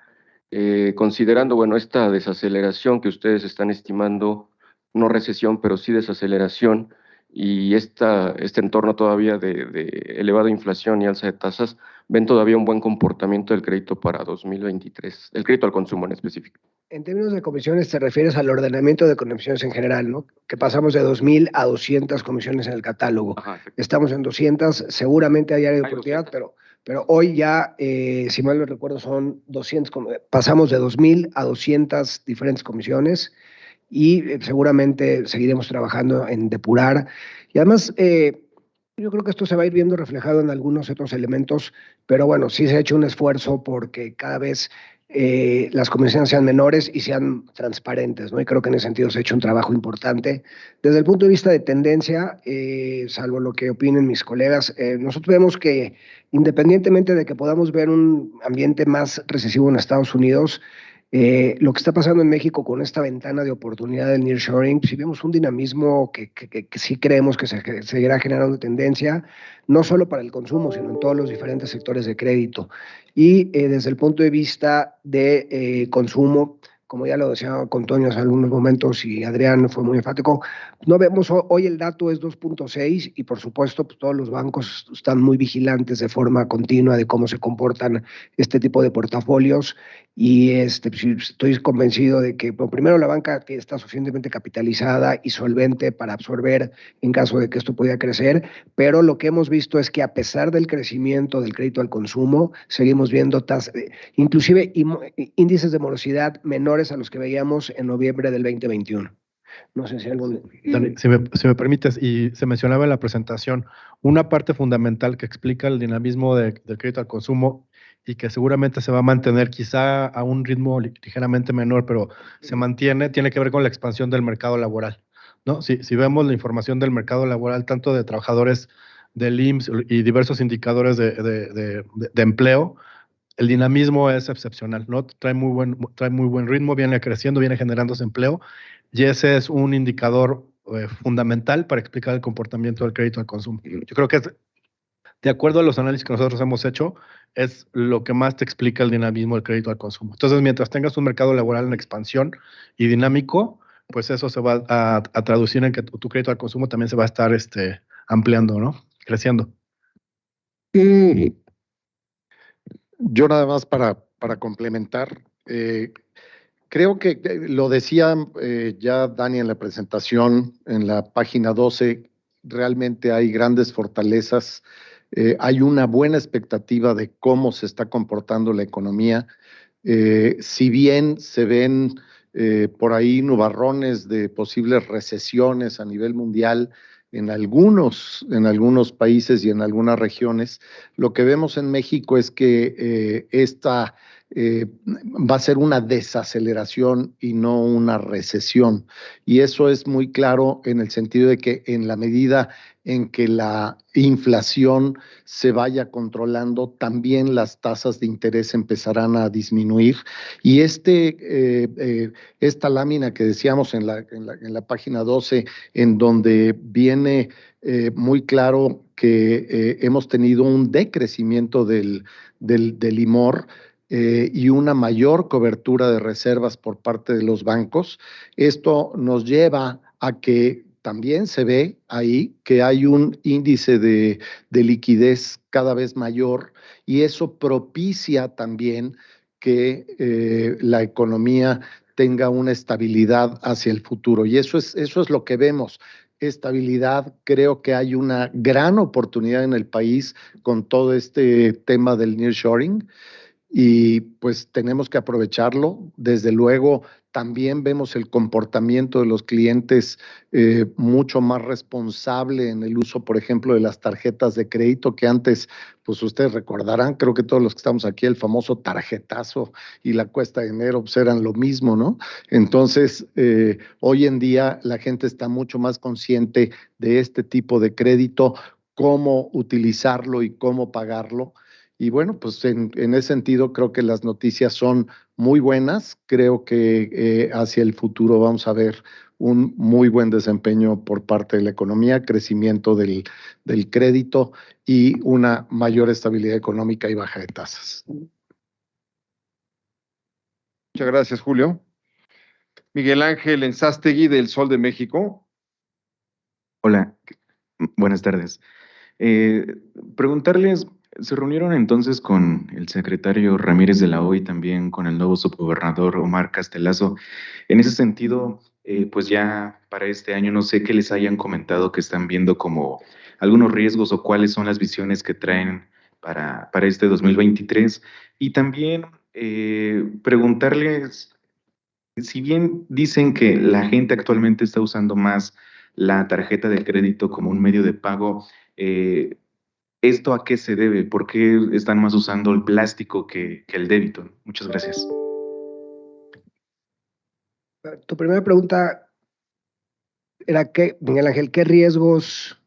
considerando, bueno, esta desaceleración que ustedes están estimando, no recesión, pero sí desaceleración, y este entorno todavía de elevada inflación y alza de tasas, ven todavía un buen comportamiento del crédito para 2023, el crédito al consumo en específico. En términos de comisiones, te refieres al ordenamiento de comisiones en general, ¿no? Que pasamos de 2,000 a 200 comisiones en el catálogo. Ajá, Estamos en 200, seguramente hay área de oportunidad, pero hoy ya, si mal no recuerdo, son 200, pasamos de 2,000 a 200 diferentes comisiones y seguramente seguiremos trabajando en depurar. Y además, yo creo que esto se va a ir viendo reflejado en algunos otros elementos, pero bueno, sí se ha hecho un esfuerzo porque cada vez las comisiones sean menores y sean transparentes, ¿no? Y creo que en ese sentido se ha hecho un trabajo importante. Desde el punto de vista de tendencia, salvo lo que opinen mis colegas, nosotros vemos que independientemente de que podamos ver un ambiente más recesivo en Estados Unidos, lo que está pasando en México con esta ventana de oportunidad del nearshoring, si vemos un dinamismo que sí creemos que se seguirá generando tendencia, no solo para el consumo, sino en todos los diferentes sectores de crédito. Y desde el punto de vista de consumo, como ya lo decía con Toño hace algunos momentos y Adrián fue muy enfático, no vemos, hoy el dato es 2.6 y por supuesto pues, todos los bancos están muy vigilantes de forma continua de cómo se comportan este tipo de portafolios y estoy convencido de que bueno, primero la banca está suficientemente capitalizada y solvente para absorber en caso de que esto pudiera crecer, pero lo que hemos visto es que a pesar del crecimiento del crédito al consumo, seguimos viendo inclusive índices de morosidad menores a los que veíamos en noviembre del 2021. No sé si algún... Dani, si me permites, y se mencionaba en la presentación, una parte fundamental que explica el dinamismo del crédito al consumo y que seguramente se va a mantener quizá a un ritmo ligeramente menor, pero se mantiene, tiene que ver con la expansión del mercado laboral, ¿no? Si vemos la información del mercado laboral, tanto de trabajadores del IMSS y diversos indicadores de empleo, el dinamismo es excepcional, ¿no? Trae muy buen ritmo, viene creciendo, viene generándose empleo, y ese es un indicador fundamental para explicar el comportamiento del crédito al consumo. Yo creo que de acuerdo a los análisis que nosotros hemos hecho, es lo que más te explica el dinamismo del crédito al consumo. Entonces, mientras tengas un mercado laboral en expansión y dinámico, pues eso se va a traducir en que tu crédito al consumo también se va a estar ampliando, ¿no? Creciendo. Yo nada más para complementar, creo que lo decía ya Dani en la presentación, en la página 12, realmente hay grandes fortalezas, hay una buena expectativa de cómo se está comportando la economía. Si bien se ven por ahí nubarrones de posibles recesiones a nivel mundial, en algunos países y en algunas regiones, lo que vemos en México es que esta va a ser una desaceleración y no una recesión. Y eso es muy claro en el sentido de que en la medida en que la inflación se vaya controlando, también las tasas de interés empezarán a disminuir. Y esta lámina que decíamos en la página 12, en donde viene muy claro que hemos tenido un decrecimiento del IMOR, y una mayor cobertura de reservas por parte de los bancos. Esto nos lleva a que también se ve ahí que hay un índice de liquidez cada vez mayor y eso propicia también que la economía tenga una estabilidad hacia el futuro. Y eso es lo que vemos. Estabilidad, creo que hay una gran oportunidad en el país con todo este tema del nearshoring. Y pues tenemos que aprovecharlo. Desde luego, también vemos el comportamiento de los clientes mucho más responsable en el uso, por ejemplo, de las tarjetas de crédito, que antes, pues ustedes recordarán, creo que todos los que estamos aquí, el famoso tarjetazo y la cuesta de enero pues eran lo mismo, ¿no? Entonces, hoy en día la gente está mucho más consciente de este tipo de crédito, cómo utilizarlo y cómo pagarlo. Y bueno, pues en ese sentido creo que las noticias son muy buenas. Creo que hacia el futuro vamos a ver un muy buen desempeño por parte de la economía, crecimiento del crédito y una mayor estabilidad económica y baja de tasas. Muchas gracias, Julio. Miguel Ángel Enzástegui, del Sol de México. Hola, buenas tardes. Preguntarles, ¿se reunieron entonces con el secretario Ramírez de la O y también con el nuevo subgobernador Omar Castelazo? En ese sentido, pues ya para este año no sé qué les hayan comentado que están viendo como algunos riesgos o cuáles son las visiones que traen para este 2023. Y también preguntarles, si bien dicen que la gente actualmente está usando más la tarjeta de crédito como un medio de pago, ¿esto a qué se debe? ¿Por qué están más usando el plástico que el débito? Muchas gracias. Tu primera pregunta era, Miguel Ángel, ¿qué riesgos?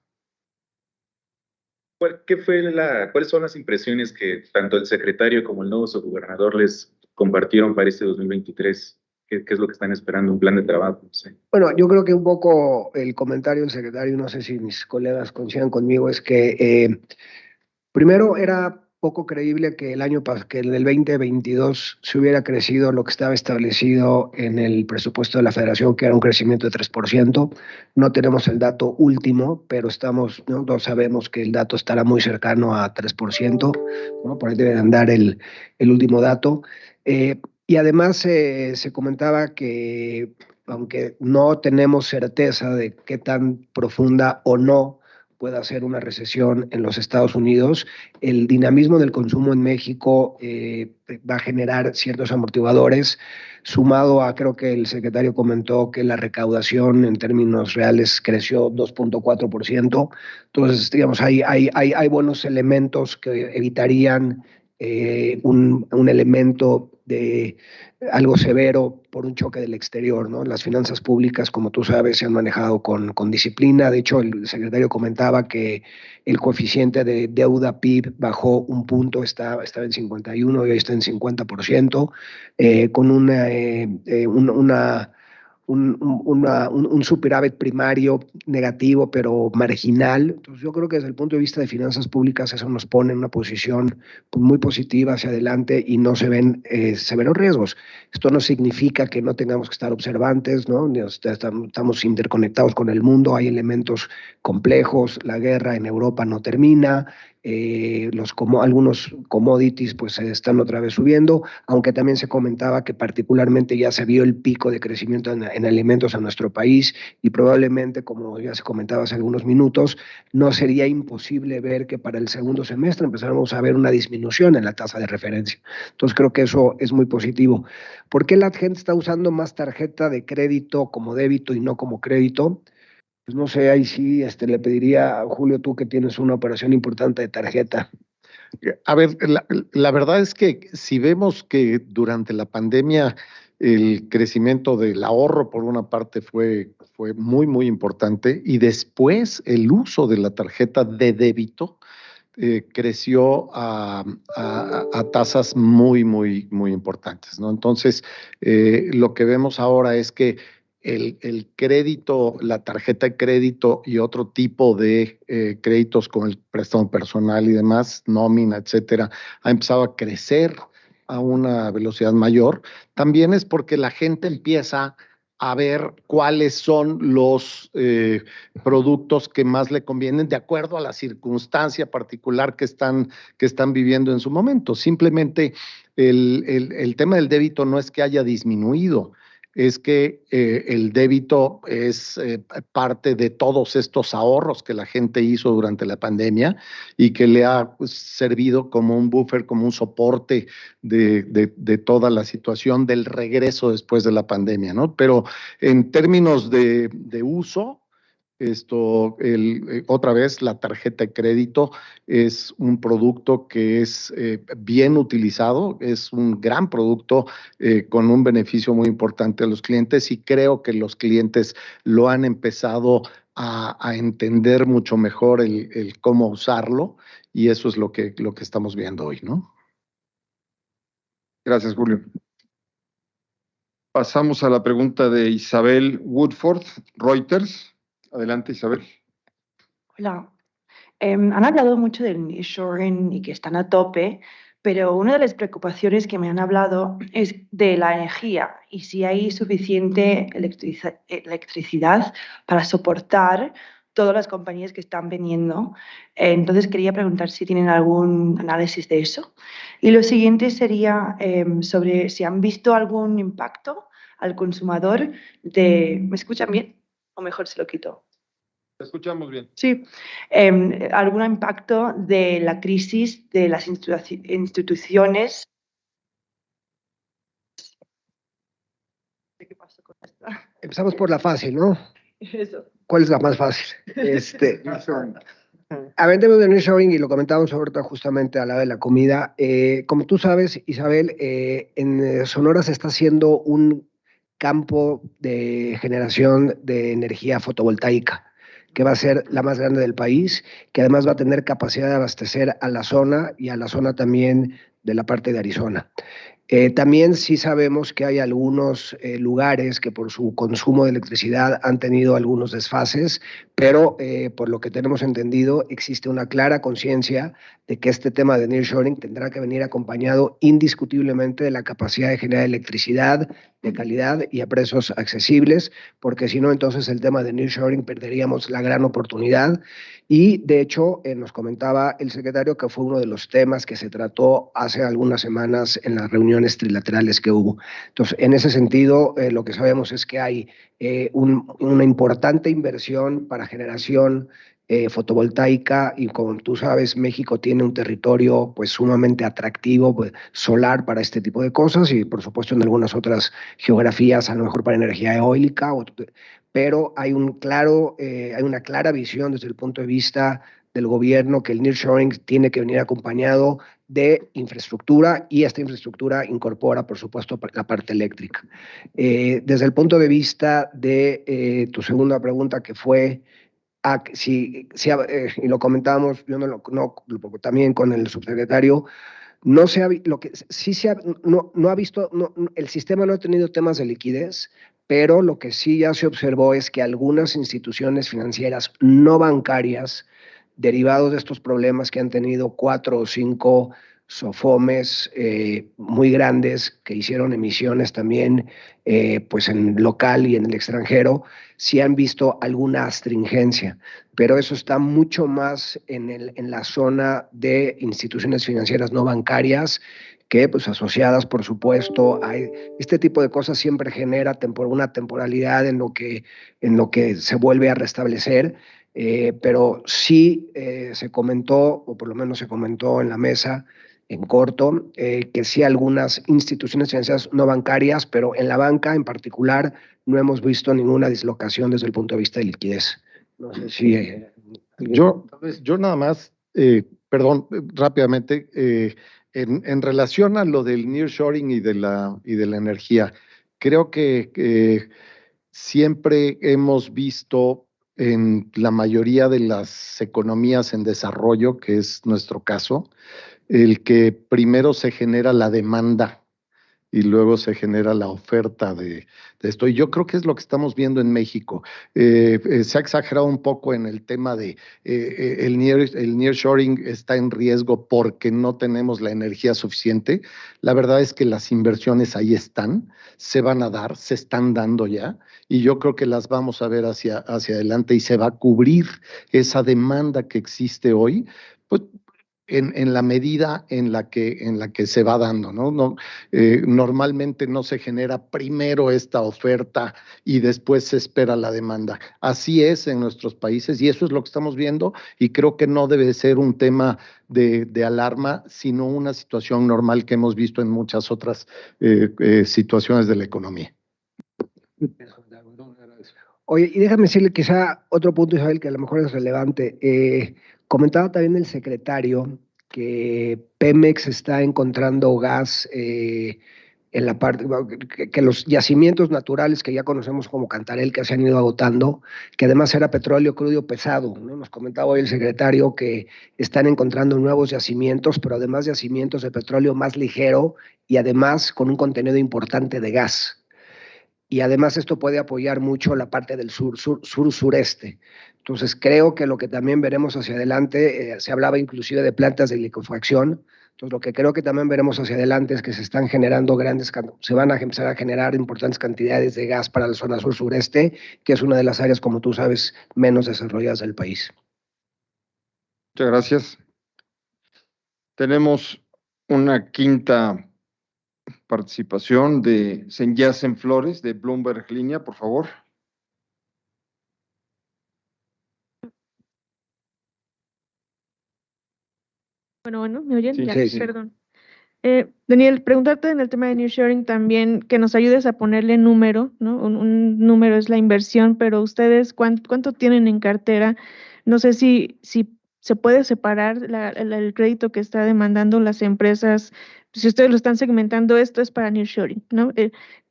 ¿Cuáles son las impresiones que tanto el secretario como el nuevo subgobernador les compartieron para este 2023? ¿Qué es lo que están esperando? ¿Un plan de trabajo? No sé. Bueno, yo creo que un poco el comentario del secretario, no sé si mis colegas coincidan conmigo, es que primero era poco creíble que que en el 2022 se hubiera crecido lo que estaba establecido en el presupuesto de la Federación, que era un crecimiento de 3%. No tenemos el dato último, pero no sabemos que el dato estará muy cercano a 3%, ¿no? Por ahí debe andar el último dato. Y además se comentaba que, aunque no tenemos certeza de qué tan profunda o no pueda ser una recesión en los Estados Unidos, el dinamismo del consumo en México va a generar ciertos amortiguadores, sumado a, creo que el secretario comentó que la recaudación en términos reales creció 2.4%. Entonces, digamos, hay buenos elementos que evitarían un elemento de algo severo por un choque del exterior, ¿no? Las finanzas públicas, como tú sabes, se han manejado con disciplina. De hecho, el secretario comentaba que el coeficiente de deuda PIB bajó un punto, estaba en 51 y hoy está en 50%, con un superávit primario negativo, pero marginal. Entonces, yo creo que desde el punto de vista de finanzas públicas eso nos pone en una posición muy positiva hacia adelante y no se ven severos riesgos. Esto no significa que no tengamos que estar observantes, ¿no? Estamos interconectados con el mundo, hay elementos complejos, la guerra en Europa no termina, algunos commodities pues se están otra vez subiendo, aunque también se comentaba que particularmente ya se vio el pico de crecimiento en alimentos en nuestro país y probablemente, como ya se comentaba hace algunos minutos, no sería imposible ver que para el segundo semestre empezáramos a ver una disminución en la tasa de referencia. Entonces creo que eso es muy positivo. ¿Por qué la gente está usando más tarjeta de crédito como débito y no como crédito? Pues no sé, ahí sí le pediría a Julio, tú que tienes una operación importante de tarjeta. A ver, la verdad es que si vemos que durante la pandemia el crecimiento del ahorro por una parte fue muy, muy importante y después el uso de la tarjeta de débito creció a tasas muy, muy, muy importantes, ¿no? Entonces, lo que vemos ahora es que el crédito, la tarjeta de crédito y otro tipo de créditos como el préstamo personal y demás, nómina, etcétera, ha empezado a crecer a una velocidad mayor. También es porque la gente empieza a ver cuáles son los productos que más le convienen de acuerdo a la circunstancia particular que están viviendo en su momento. Simplemente el tema del débito no es que haya disminuido, es que el débito es parte de todos estos ahorros que la gente hizo durante la pandemia y que le ha servido como un buffer, como un soporte de toda la situación del regreso después de la pandemia, ¿no? Pero en términos de uso, otra vez, la tarjeta de crédito es un producto que es bien utilizado, es un gran producto con un beneficio muy importante a los clientes y creo que los clientes lo han empezado a entender mucho mejor el cómo usarlo y eso es lo que estamos viendo hoy, ¿no? Gracias, Julio. Pasamos a la pregunta de Isabel Woodford, Reuters. Adelante, Isabel. Hola. Han hablado mucho del nearshoring y que están a tope, pero una de las preocupaciones que me han hablado es de la energía y si hay suficiente electricidad para soportar todas las compañías que están viniendo. Entonces quería preguntar si tienen algún análisis de eso. Y lo siguiente sería sobre si han visto algún impacto al consumidor ¿Me escuchan bien? O mejor se lo quito. Te escuchamos bien. Sí. ¿Algún impacto de la crisis de las instituciones? ¿Qué pasó con esto? Empezamos por la fácil, ¿no? Eso. ¿Cuál es la más fácil? Hablemos de nearshoring y lo comentábamos ahorita justamente a la de la comida. Como tú sabes, Isabel, en Sonora se está haciendo un campo de generación de energía fotovoltaica, que va a ser la más grande del país, que además va a tener capacidad de abastecer a la zona y a la zona también de la parte de Arizona. También sí sabemos que hay algunos lugares que por su consumo de electricidad han tenido algunos desfases, pero por lo que tenemos entendido existe una clara conciencia de que este tema de nearshoring tendrá que venir acompañado indiscutiblemente de la capacidad de generar electricidad de calidad y a precios accesibles, porque si no, entonces el tema de nearshoring perderíamos la gran oportunidad. Y de hecho, nos comentaba el secretario que fue uno de los temas que se trató hace algunas semanas en las reuniones trilaterales que hubo. Entonces, en ese sentido, lo que sabemos es que hay una importante inversión para generación fotovoltaica y como tú sabes, México tiene un territorio pues sumamente atractivo, pues, solar para este tipo de cosas y por supuesto en algunas otras geografías, a lo mejor para energía eólica, pero hay una clara visión desde el punto de vista del gobierno que el nearshoring tiene que venir acompañado de infraestructura y esta infraestructura incorpora, por supuesto, la parte eléctrica. Desde el punto de vista de tu segunda pregunta, que fue y lo comentábamos, yo también con el subsecretario, no se ha, lo que sí se ha, no ha visto, el sistema no ha tenido temas de liquidez, pero lo que sí ya se observó es que algunas instituciones financieras no bancarias, derivados de estos problemas que han tenido 4 o 5 SOFOMES muy grandes que hicieron emisiones también pues en local y en el extranjero, sí han visto alguna astringencia, pero eso está mucho más en la zona de instituciones financieras no bancarias que pues asociadas, por supuesto, a este tipo de cosas siempre genera una temporalidad en lo que se vuelve a restablecer, pero sí se comentó, o por lo menos se comentó en la mesa, en corto, que sí algunas instituciones financieras no bancarias, pero en la banca en particular no hemos visto ninguna dislocación desde el punto de vista de liquidez. No sé si... Yo nada más, perdón, rápidamente, en relación a lo del nearshoring y de la energía, creo que siempre hemos visto en la mayoría de las economías en desarrollo, que es nuestro caso, el que primero se genera la demanda y luego se genera la oferta de esto. Y yo creo que es lo que estamos viendo en México. Se ha exagerado un poco en el tema de el nearshoring está en riesgo porque no tenemos la energía suficiente. La verdad es que las inversiones ahí están, se van a dar, se están dando ya, y yo creo que las vamos a ver hacia adelante y se va a cubrir esa demanda que existe hoy, pues, en la medida en la que se va dando, ¿no? Normalmente no se genera primero esta oferta y después se espera la demanda. Así es en nuestros países y eso es lo que estamos viendo y creo que no debe ser un tema de alarma, sino una situación normal que hemos visto en muchas otras situaciones de la economía. Oye, y déjame decirle quizá otro punto, Isabel, que a lo mejor es relevante. Comentaba también el secretario que Pemex está encontrando gas en la parte, que los yacimientos naturales que ya conocemos como Cantarell, que se han ido agotando, que además era petróleo crudo pesado, ¿no? Nos comentaba hoy el secretario que están encontrando nuevos yacimientos, pero además yacimientos de petróleo más ligero y además con un contenido importante de gas. Y además esto puede apoyar mucho la parte del sur-sureste. Entonces creo que lo que también veremos hacia adelante, se hablaba inclusive de plantas de liquefacción, entonces lo que creo que también veremos hacia adelante es que se están generando se van a empezar a generar importantes cantidades de gas para la zona sur-sureste, que es una de las áreas, como tú sabes, menos desarrolladas del país. Muchas gracias. Tenemos una quinta participación de Senyacen Flores, de Bloomberg Línea, por favor. Bueno, ¿me oyen? Sí, Ya, sí, sí. perdón. Daniel, preguntarte en el tema de nearshoring también, que nos ayudes a ponerle número, ¿no? Un número es la inversión, pero ustedes, ¿cuánto tienen en cartera? No sé si se puede separar el crédito que está demandando las empresas. Si ustedes lo están segmentando, esto es para nearshoring, ¿no?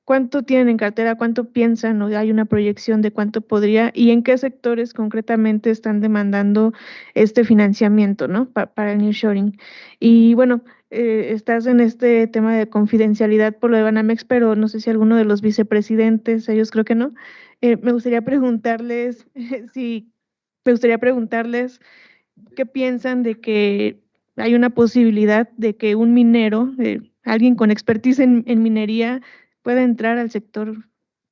¿cuánto tienen en cartera? ¿Cuánto piensan? ¿O hay una proyección de cuánto podría? ¿Y en qué sectores concretamente están demandando este financiamiento, ¿no? Para el nearshoring. Y bueno, estás en este tema de confidencialidad por lo de Banamex, pero no sé si alguno de los vicepresidentes, ellos creo que no. Me gustaría preguntarles qué piensan de que hay una posibilidad de que un minero, alguien con expertise en minería, pueda entrar al sector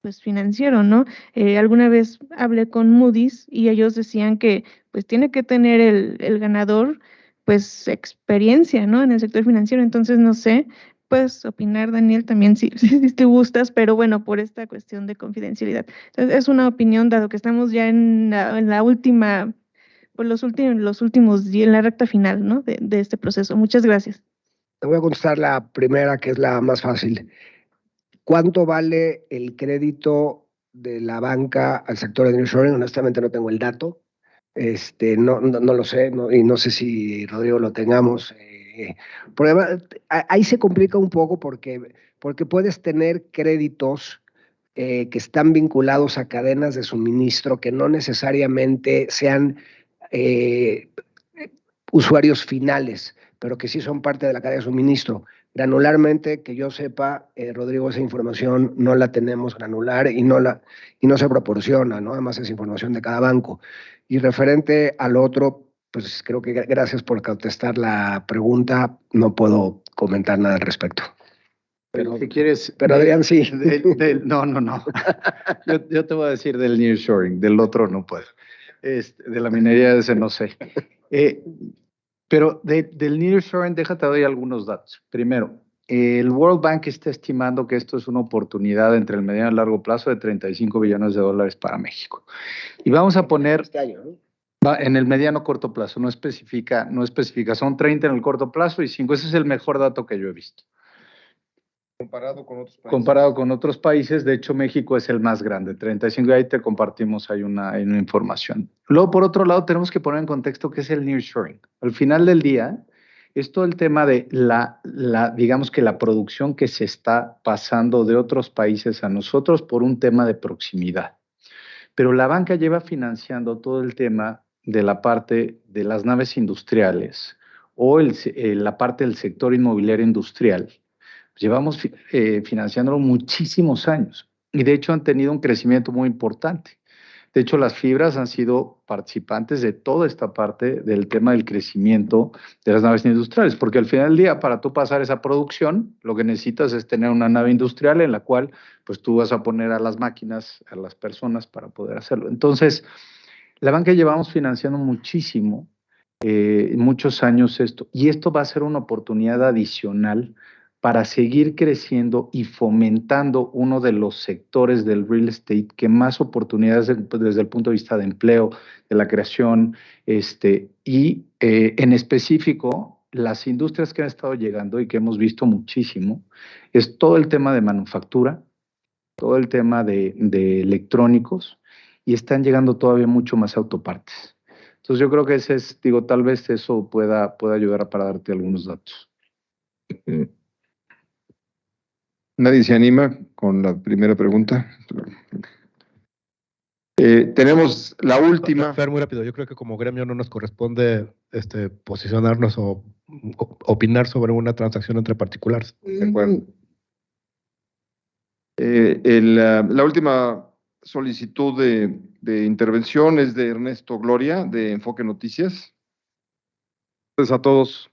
pues financiero, ¿no? Alguna vez hablé con Moody's y ellos decían que pues tiene que tener el ganador pues experiencia, ¿no? En el sector financiero. Entonces no sé, puedes opinar, Daniel, también si te gustas, pero bueno, por esta cuestión de confidencialidad. Entonces, es una opinión, dado que estamos ya en la última, pues los últimos días, en la recta final, ¿no? De este proceso. Muchas gracias. Te voy a contestar la primera, que es la más fácil. ¿Cuánto vale el crédito de la banca al sector de nearshoring? Honestamente no tengo el dato. No lo sé, y no sé si Rodrigo lo tengamos. Porque ahí se complica un poco porque puedes tener créditos que están vinculados a cadenas de suministro que no necesariamente sean usuarios finales, pero que sí son parte de la cadena de suministro. Granularmente, que yo sepa, Rodrigo, esa información no la tenemos granular y no se proporciona, ¿no? Además es información de cada banco. Y referente al otro, pues creo que gracias por contestar la pregunta, no puedo comentar nada al respecto. Pero si quieres. Pero Adrián sí. No. Yo te voy a decir del nearshoring, del otro no puedo. De la minería ese no sé. Pero del nearshoring, déjate doy algunos datos. Primero, el World Bank está estimando que esto es una oportunidad entre el mediano y largo plazo de $35 billones para México. Y vamos a poner Este año, ¿no? en el mediano corto plazo, no especifica, son 30 en el corto plazo y 5. Ese es el mejor dato que yo he visto. Comparado con otros países, de hecho México es el más grande, 35, y ahí te compartimos, hay una información. Luego, por otro lado, tenemos que poner en contexto qué es el nearshoring. Al final del día, es todo el tema de digamos que la producción que se está pasando de otros países a nosotros por un tema de proximidad. Pero la banca lleva financiando todo el tema de la parte de las naves industriales o la parte del sector inmobiliario industrial. Llevamos financiándolo muchísimos años y de hecho han tenido un crecimiento muy importante. De hecho, las fibras han sido participantes de toda esta parte del tema del crecimiento de las naves industriales, porque al final del día, para tú pasar esa producción, lo que necesitas es tener una nave industrial en la cual pues tú vas a poner a las máquinas, a las personas para poder hacerlo. Entonces, la banca llevamos financiando muchísimo, muchos años esto, y esto va a ser una oportunidad adicional para seguir creciendo y fomentando uno de los sectores del real estate que más oportunidades desde el punto de vista de empleo, de la creación, y en específico las industrias que han estado llegando y que hemos visto muchísimo, es todo el tema de manufactura, todo el tema de electrónicos, y están llegando todavía mucho más autopartes. Entonces yo creo que ese es, tal vez eso pueda ayudar para darte algunos datos. ¿Nadie se anima con la primera pregunta? Tenemos la última. Fer, muy rápido. Yo creo que como gremio no nos corresponde posicionarnos o opinar sobre una transacción entre particulares. De acuerdo. La última solicitud de intervención es de Ernesto Gloria, de Enfoque Noticias. Gracias a todos.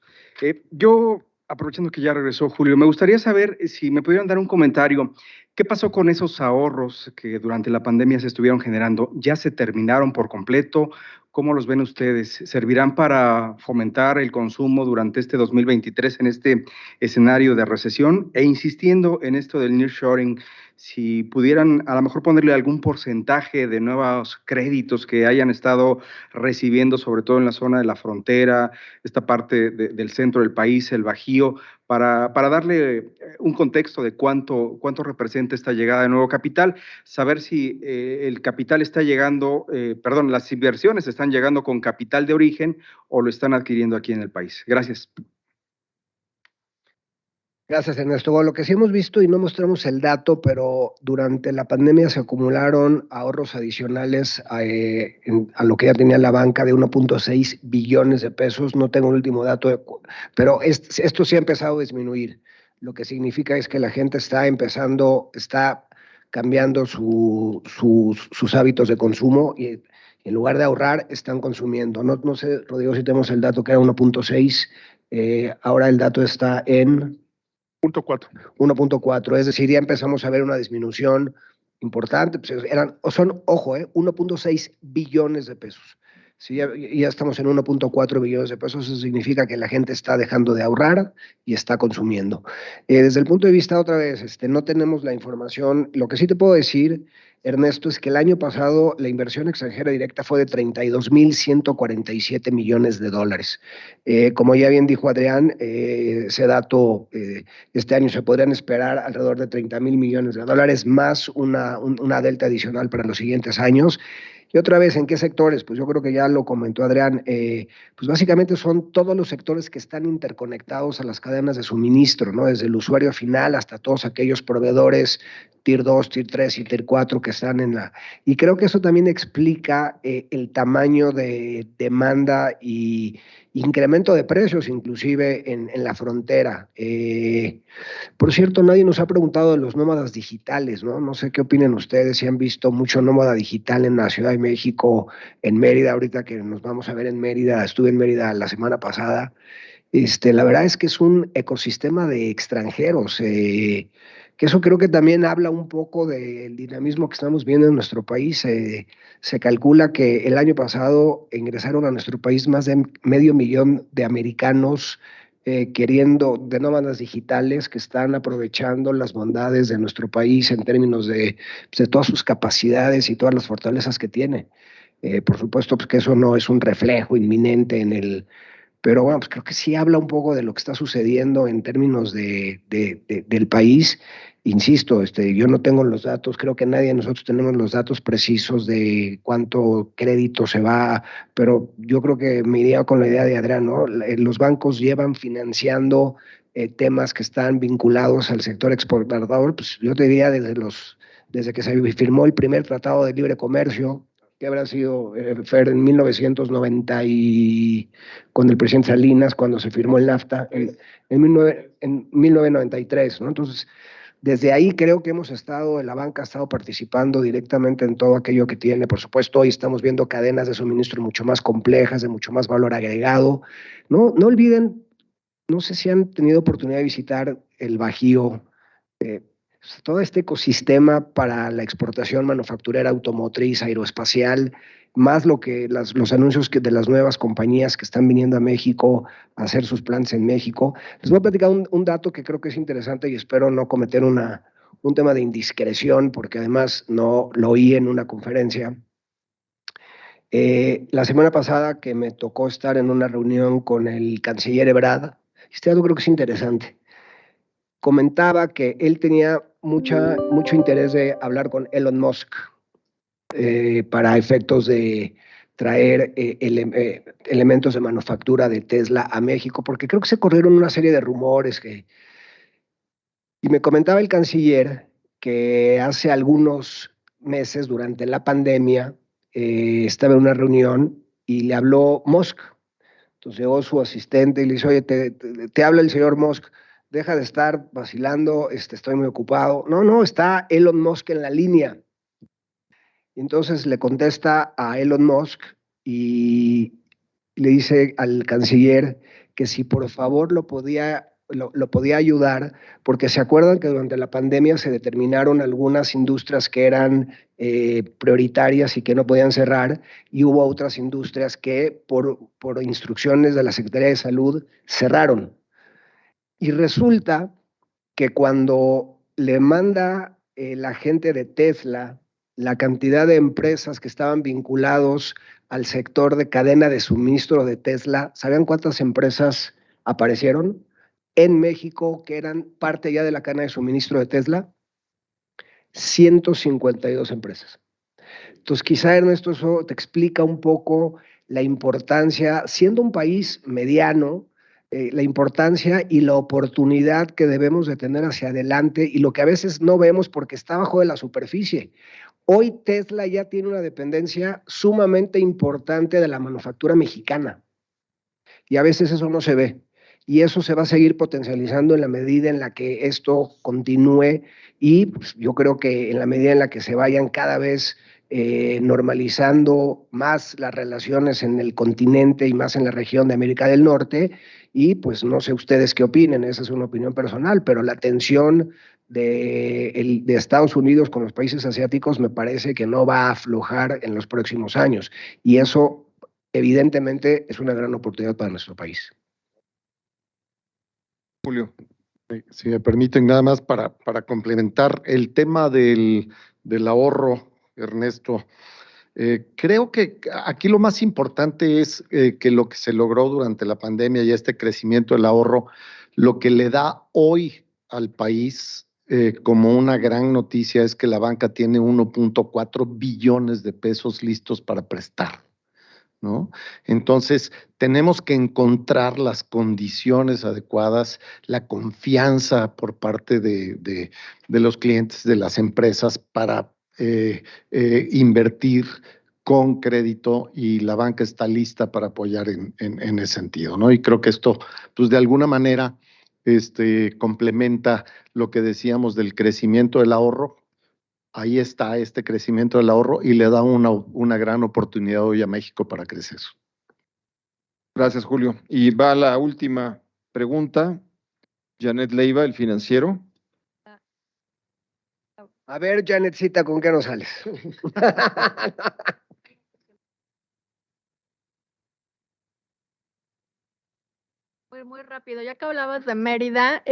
Yo, aprovechando que ya regresó Julio, me gustaría saber si me pudieran dar un comentario. ¿Qué pasó con esos ahorros que durante la pandemia se estuvieron generando? ¿Ya se terminaron por completo? ¿Cómo los ven ustedes? ¿Servirán para fomentar el consumo durante este 2023 en este escenario de recesión? E insistiendo en esto del nearshoring, si pudieran a lo mejor ponerle algún porcentaje de nuevos créditos que hayan estado recibiendo, sobre todo en la zona de la frontera, esta parte del centro del país, el Bajío, para darle un contexto de cuánto representa esta llegada de nuevo capital, saber si el capital está llegando, las inversiones están llegando con capital de origen o lo están adquiriendo aquí en el país. Gracias. Gracias, Ernesto. Bueno, lo que sí hemos visto, y no mostramos el dato, pero durante la pandemia se acumularon ahorros adicionales a lo que ya tenía la banca de 1.6 billones de pesos. No tengo el último dato, pero esto sí ha empezado a disminuir. Lo que significa es que la gente está cambiando sus hábitos de consumo y en lugar de ahorrar, están consumiendo. No sé, Rodrigo, si tenemos el dato que era 1.6, ahora el dato está en 1.4, es decir, ya empezamos a ver una disminución importante, pues ojo, 1.6 billones de pesos. Si ya estamos en 1.4 billones de pesos, eso significa que la gente está dejando de ahorrar y está consumiendo. Desde el punto de vista, otra vez, no tenemos la información. Lo que sí te puedo decir, Ernesto, es que el año pasado la inversión extranjera directa fue de 32.147 millones de dólares. Como ya bien dijo Adrián, ese dato, este año se podrían esperar alrededor de 30,000 millones de dólares, más una delta adicional para los siguientes años. Y otra vez, ¿en qué sectores? Pues yo creo que ya lo comentó Adrián, pues básicamente son todos los sectores que están interconectados a las cadenas de suministro, ¿no? Desde el usuario final hasta todos aquellos proveedores Tier 2, Tier 3 y Tier 4 que están en la... Y creo que eso también explica el tamaño de demanda y incremento de precios, inclusive en la frontera. Por cierto, nadie nos ha preguntado de los nómadas digitales, ¿no? No sé qué opinan ustedes, si han visto mucho nómada digital en la Ciudad de México, en Mérida, ahorita que nos vamos a ver en Mérida, estuve en Mérida la semana pasada. La verdad es que es un ecosistema de extranjeros, que eso creo que también habla un poco del dinamismo que estamos viendo en nuestro país. Se calcula que el año pasado ingresaron a nuestro país más de 500,000 de americanos de nómadas digitales que están aprovechando las bondades de nuestro país en términos de todas sus capacidades y todas las fortalezas que tiene. Por supuesto, pues que eso no es un reflejo inminente pero bueno, pues creo que sí habla un poco de lo que está sucediendo en términos del país. Insisto, yo no tengo los datos, creo que nadie de nosotros tenemos los datos precisos de cuánto crédito se va, pero yo creo que me iría con la idea de Adrián, ¿no? Los bancos llevan financiando temas que están vinculados al sector exportador, pues yo te diría desde que se firmó el primer tratado de libre comercio, que habrá sido, Fer, en 1990 y con el presidente Salinas, cuando se firmó el NAFTA, en 1993, ¿no? Entonces, desde ahí creo que la banca ha estado participando directamente en todo aquello que tiene. Por supuesto, hoy estamos viendo cadenas de suministro mucho más complejas, de mucho más valor agregado. No olviden, no sé si han tenido oportunidad de visitar el Bajío, todo este ecosistema para la exportación manufacturera, automotriz, aeroespacial, más los anuncios de las nuevas compañías que están viniendo a México a hacer sus plantas en México. Les voy a platicar un dato que creo que es interesante y espero no cometer un tema de indiscreción, porque además no lo oí en una conferencia. La semana pasada que me tocó estar en una reunión con el canciller Ebrard, este dato creo que es interesante. Comentaba que él tenía mucho interés de hablar con Elon Musk para efectos de traer elementos de manufactura de Tesla a México, porque creo que se corrieron una serie de rumores y me comentaba el canciller que hace algunos meses, durante la pandemia, estaba en una reunión y le habló Musk. Entonces llegó su asistente y le dice, oye, te habla el señor Musk, deja de estar vacilando, estoy muy ocupado. No, está Elon Musk en la línea. Y entonces le contesta a Elon Musk y le dice al canciller que si por favor lo podía ayudar, porque se acuerdan que durante la pandemia se determinaron algunas industrias que eran prioritarias y que no podían cerrar, y hubo otras industrias que por instrucciones de la Secretaría de Salud cerraron. Y resulta que cuando le manda la gente de Tesla la cantidad de empresas que estaban vinculados al sector de cadena de suministro de Tesla, ¿sabían cuántas empresas aparecieron en México que eran parte ya de la cadena de suministro de Tesla? 152 empresas. Entonces, quizá, Ernesto, eso te explica un poco la importancia, siendo un país mediano, la importancia y la oportunidad que debemos de tener hacia adelante y lo que a veces no vemos porque está abajo de la superficie. Hoy Tesla ya tiene una dependencia sumamente importante de la manufactura mexicana y a veces eso no se ve. Y eso se va a seguir potencializando en la medida en la que esto continúe y pues, yo creo que en la medida en la que se vayan cada vez normalizando más las relaciones en el continente y más en la región de América del Norte, y pues no sé ustedes qué opinen, esa es una opinión personal, pero la tensión de Estados Unidos con los países asiáticos me parece que no va a aflojar en los próximos años, y eso evidentemente es una gran oportunidad para nuestro país. Julio. Si me permiten, nada más para complementar el tema del ahorro, Ernesto. Creo que aquí lo más importante es que lo que se logró durante la pandemia y este crecimiento del ahorro, lo que le da hoy al país como una gran noticia es que la banca tiene 1.4 billones de pesos listos para prestar, ¿no? Entonces, tenemos que encontrar las condiciones adecuadas, la confianza por parte de los clientes de las empresas para invertir con crédito y la banca está lista para apoyar en ese sentido, ¿no? Y creo que esto, pues de alguna manera, complementa lo que decíamos del crecimiento del ahorro. Ahí está este crecimiento del ahorro y le da una gran oportunidad hoy a México para crecer. Gracias, Julio. Y va la última pregunta. Janet Leiva, El Financiero. A ver, Janetcita, ¿con qué nos sales? Muy rápido, ya que hablabas de Mérida,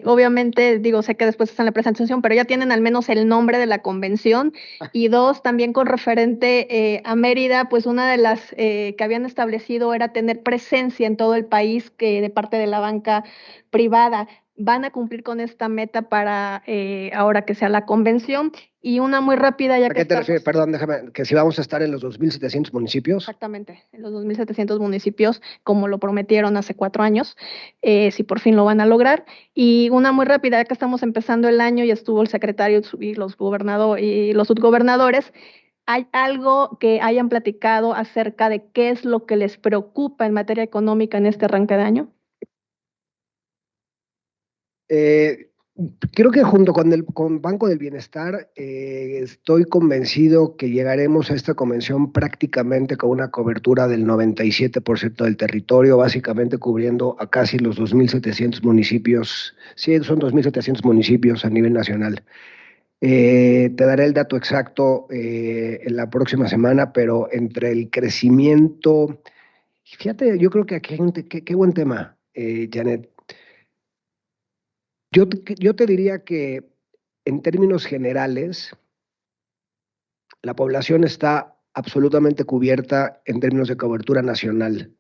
obviamente, digo, sé que después está en la presentación, pero ya tienen al menos el nombre de la convención y dos, también con referente a Mérida, pues una de las que habían establecido era tener presencia en todo el país que de parte de la banca privada. ¿Van a cumplir con esta meta para ahora que sea la convención? Y una muy rápida, ya ¿A que qué te estamos... refieres? Perdón, déjame, que si vamos a estar en los 2.700 municipios. Exactamente, en los 2.700 municipios, como lo prometieron hace 4 años, si por fin lo van a lograr. Y una muy rápida, ya que estamos empezando el año y estuvo el secretario y los gobernadores y los subgobernadores, ¿hay algo que hayan platicado acerca de qué es lo que les preocupa en materia económica en este arranque de año? Creo que junto con Banco del Bienestar estoy convencido que llegaremos a esta convención prácticamente con una cobertura del 97% del territorio, básicamente cubriendo a casi los 2.700 municipios. Sí, son 2.700 municipios a nivel nacional. Te daré el dato exacto en la próxima semana, pero entre el crecimiento, fíjate, yo creo que aquí hay qué buen tema, Janet. Yo te diría que en términos generales, la población está absolutamente cubierta en términos de cobertura nacional,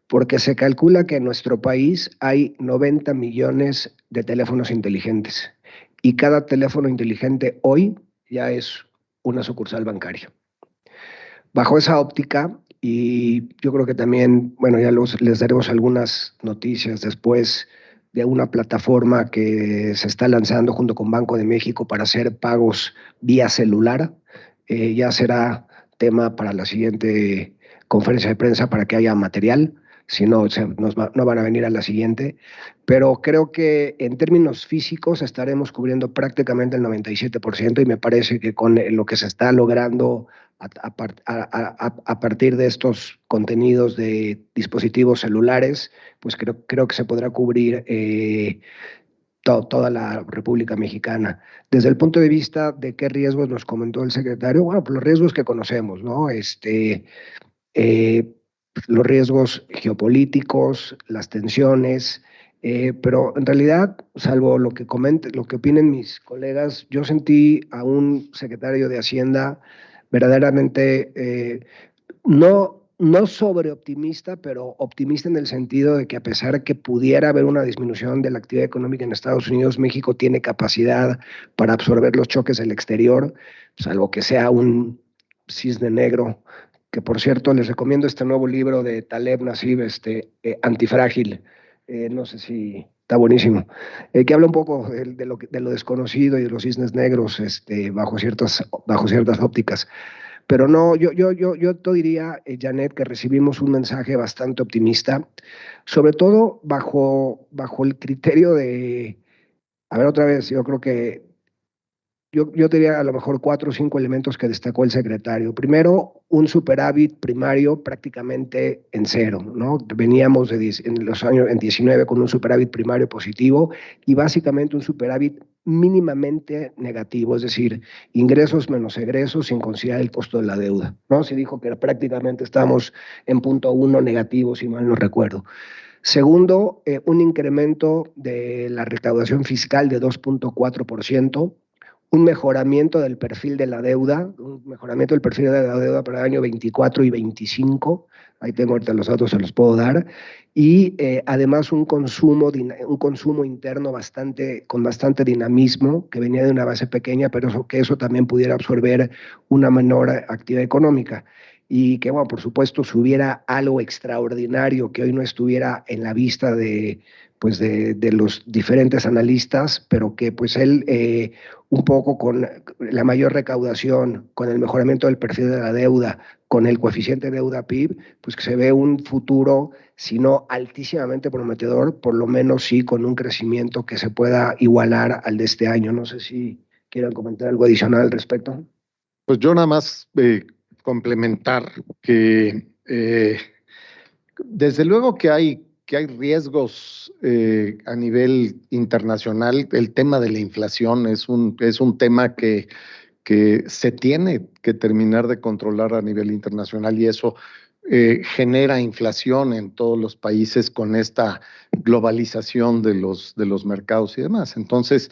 porque se calcula que en nuestro país hay 90 millones de teléfonos inteligentes y cada teléfono inteligente hoy ya es una sucursal bancaria. Bajo esa óptica, y yo creo que también, bueno, ya les daremos algunas noticias después de una plataforma que se está lanzando junto con Banco de México para hacer pagos vía celular. Ya será tema para la siguiente conferencia de prensa para que haya material, si no, no van a venir a la siguiente, pero creo que en términos físicos estaremos cubriendo prácticamente el 97% y me parece que con lo que se está logrando a partir de estos contenidos de dispositivos celulares, pues creo que se podrá cubrir toda la República Mexicana. Desde el punto de vista de qué riesgos nos comentó el secretario, bueno, pues los riesgos que conocemos, ¿no? Los riesgos geopolíticos, las tensiones, pero en realidad, salvo lo que opinen mis colegas, yo sentí a un secretario de Hacienda verdaderamente no sobreoptimista, pero optimista en el sentido de que a pesar de que pudiera haber una disminución de la actividad económica en Estados Unidos, México tiene capacidad para absorber los choques del exterior, salvo que sea un cisne negro, que por cierto les recomiendo este nuevo libro de Taleb Nasib, Antifrágil, no sé si está buenísimo, que habla un poco de lo desconocido y de los cisnes negros bajo ciertas ópticas. Pero no, yo te diría, Janet, que recibimos un mensaje bastante optimista, sobre todo bajo el criterio de, a ver, otra vez, yo creo que yo diría a lo mejor 4 o 5 elementos que destacó el secretario. Primero, un superávit primario prácticamente en cero, ¿no? Veníamos en los años en 19 con un superávit primario positivo y básicamente un superávit mínimamente negativo, es decir, ingresos menos egresos sin considerar el costo de la deuda, ¿no? Se dijo que prácticamente estábamos en 0.1 negativo, si mal no recuerdo. Segundo, un incremento de la recaudación fiscal de 2.4%, un mejoramiento del perfil de la deuda, para el año 24 y 25, ahí tengo ahorita los datos, se los puedo dar, y además un consumo interno con bastante dinamismo, que venía de una base pequeña, pero que eso también pudiera absorber una menor actividad económica. Y que, bueno, por supuesto, si hubiera algo extraordinario que hoy no estuviera en la vista de los diferentes analistas, pero que pues él un poco con la mayor recaudación, con el mejoramiento del perfil de la deuda, con el coeficiente deuda-PIB, pues que se ve un futuro, si no altísimamente prometedor, por lo menos sí con un crecimiento que se pueda igualar al de este año. No sé si quieran comentar algo adicional al respecto. Pues yo nada más complementar que desde luego que hay riesgos a nivel internacional. El tema de la inflación es un tema que se tiene que terminar de controlar a nivel internacional y eso genera inflación en todos los países con esta globalización de los mercados y demás. Entonces,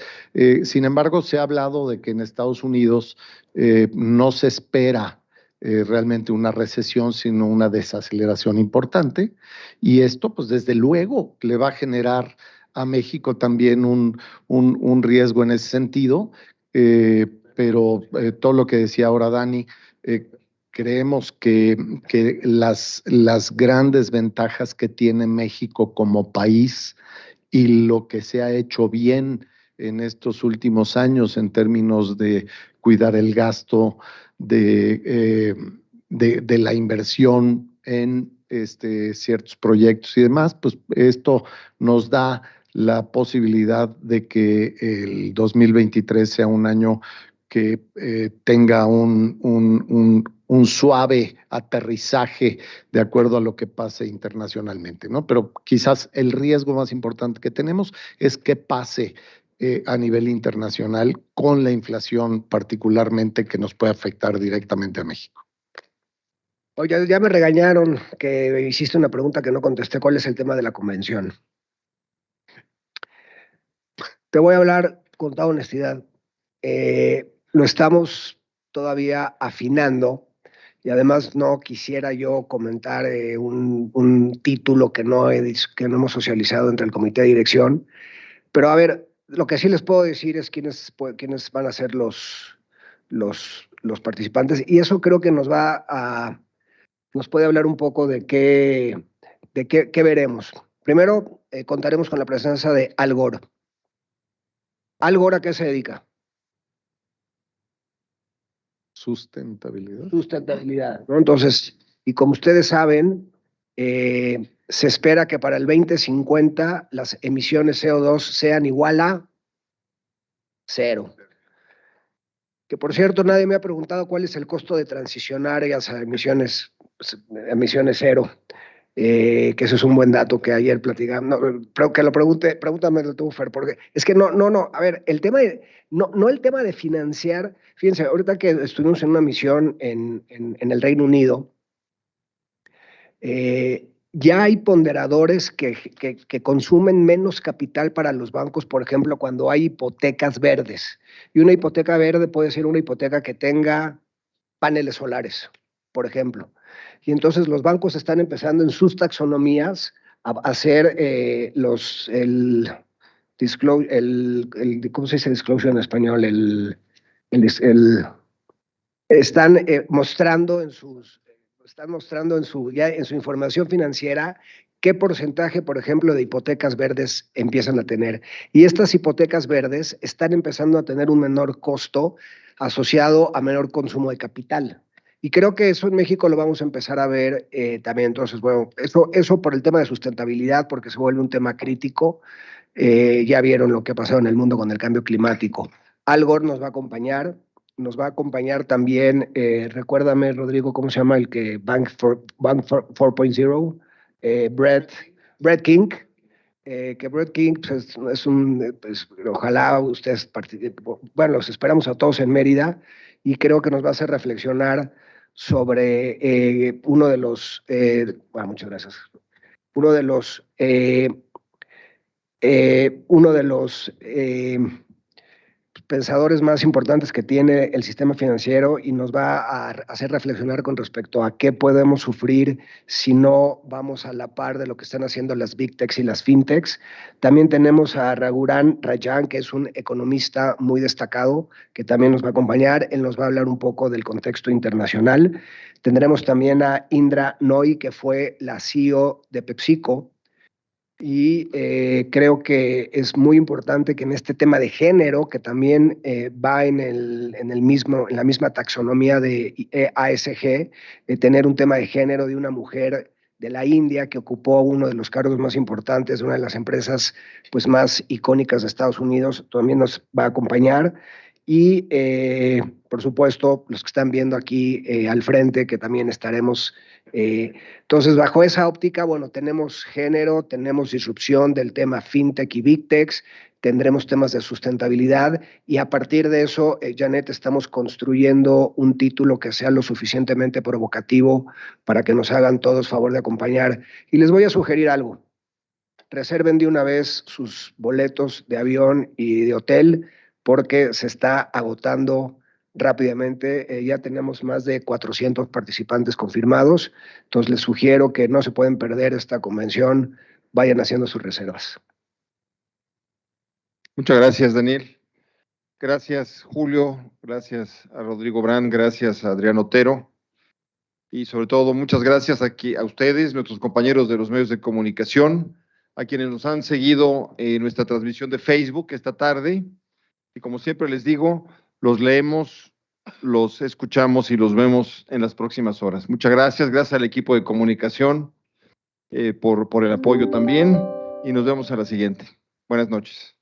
sin embargo, se ha hablado de que en Estados Unidos no se espera realmente una recesión, sino una desaceleración importante. Y esto, pues desde luego, le va a generar a México también un riesgo en ese sentido. Pero todo lo que decía ahora Dani, creemos que las grandes ventajas que tiene México como país y lo que se ha hecho bien en estos últimos años en términos de cuidar el gasto, de la inversión en ciertos proyectos y demás, pues esto nos da la posibilidad de que el 2023 sea un año que tenga un suave aterrizaje de acuerdo a lo que pase internacionalmente, ¿no? Pero quizás el riesgo más importante que tenemos es que pase a nivel internacional con la inflación particularmente que nos puede afectar directamente a México. Oye, ya me regañaron que hiciste una pregunta que no contesté. ¿Cuál es el tema de la convención? Te voy a hablar con toda honestidad. Lo estamos todavía afinando y además no quisiera yo comentar un título que no hemos socializado entre el comité de dirección, pero a ver, lo que sí les puedo decir es quiénes van a ser los participantes y eso creo que nos puede hablar un poco de qué veremos. Primero, contaremos con la presencia de Al Gore. ¿Al Gore a qué se dedica? Sustentabilidad, ¿no? Entonces, y como ustedes saben, se espera que para el 2050 las emisiones CO2 sean igual a 0. Que por cierto, nadie me ha preguntado cuál es el costo de transicionar ellas a emisiones 0. Que eso es un buen dato que ayer platicamos. No, que lo pregúntamelo tú, Fer, porque es que no, a ver, el tema no el tema de financiar, fíjense, ahorita que estuvimos en una misión en el Reino Unido, ya hay ponderadores que consumen menos capital para los bancos, por ejemplo, cuando hay hipotecas verdes. Y una hipoteca verde puede ser una hipoteca que tenga paneles solares, por ejemplo. Y entonces los bancos están empezando en sus taxonomías a hacer ¿cómo se dice disclosure en español? Están mostrando en su información financiera qué porcentaje, por ejemplo, de hipotecas verdes empiezan a tener. Y estas hipotecas verdes están empezando a tener un menor costo asociado a menor consumo de capital. Y creo que eso en México lo vamos a empezar a ver también. Entonces, bueno, eso por el tema de sustentabilidad, porque se vuelve un tema crítico. Ya vieron lo que ha pasado en el mundo con el cambio climático. Al Gore nos va a acompañar también, recuérdame, Rodrigo, ¿cómo se llama el que Bank 4.0? Brett King. Que Brett King pues, pues, ojalá ustedes participen. Bueno, los esperamos a todos en Mérida y creo que nos va a hacer reflexionar sobre uno de los, muchas gracias, uno de los pensadores más importantes que tiene el sistema financiero y nos va a hacer reflexionar con respecto a qué podemos sufrir si no vamos a la par de lo que están haciendo las Big Techs y las FinTechs. También tenemos a Raghuram Rajan, que es un economista muy destacado, que también nos va a acompañar. Él nos va a hablar un poco del contexto internacional. Tendremos también a Indra Nooyi, que fue la CEO de PepsiCo, y creo que es muy importante que en este tema de género, que también va en la misma taxonomía de ASG, tener un tema de género de una mujer de la India que ocupó uno de los cargos más importantes de una de las empresas pues, más icónicas de Estados Unidos, también nos va a acompañar. Y, por supuesto, los que están viendo aquí al frente, que también estaremos. Entonces, bajo esa óptica, bueno, tenemos género, tenemos disrupción del tema FinTech y Big Techs, tendremos temas de sustentabilidad y a partir de eso, Janet, estamos construyendo un título que sea lo suficientemente provocativo para que nos hagan todos favor de acompañar. Y les voy a sugerir algo. Reserven de una vez sus boletos de avión y de hotel porque se está agotando rápidamente. Ya tenemos más de 400 participantes confirmados, entonces les sugiero que no se pueden perder esta convención, vayan haciendo sus reservas. Muchas gracias, Daniel. Gracias, Julio. Gracias a Rodrigo Brand. Gracias a Adrián Otero. Y sobre todo, muchas gracias aquí a ustedes, nuestros compañeros de los medios de comunicación, a quienes nos han seguido en nuestra transmisión de Facebook esta tarde. Y como siempre les digo, los leemos, los escuchamos y los vemos en las próximas horas. Muchas gracias. Gracias al equipo de comunicación por el apoyo también. Y nos vemos a la siguiente. Buenas noches.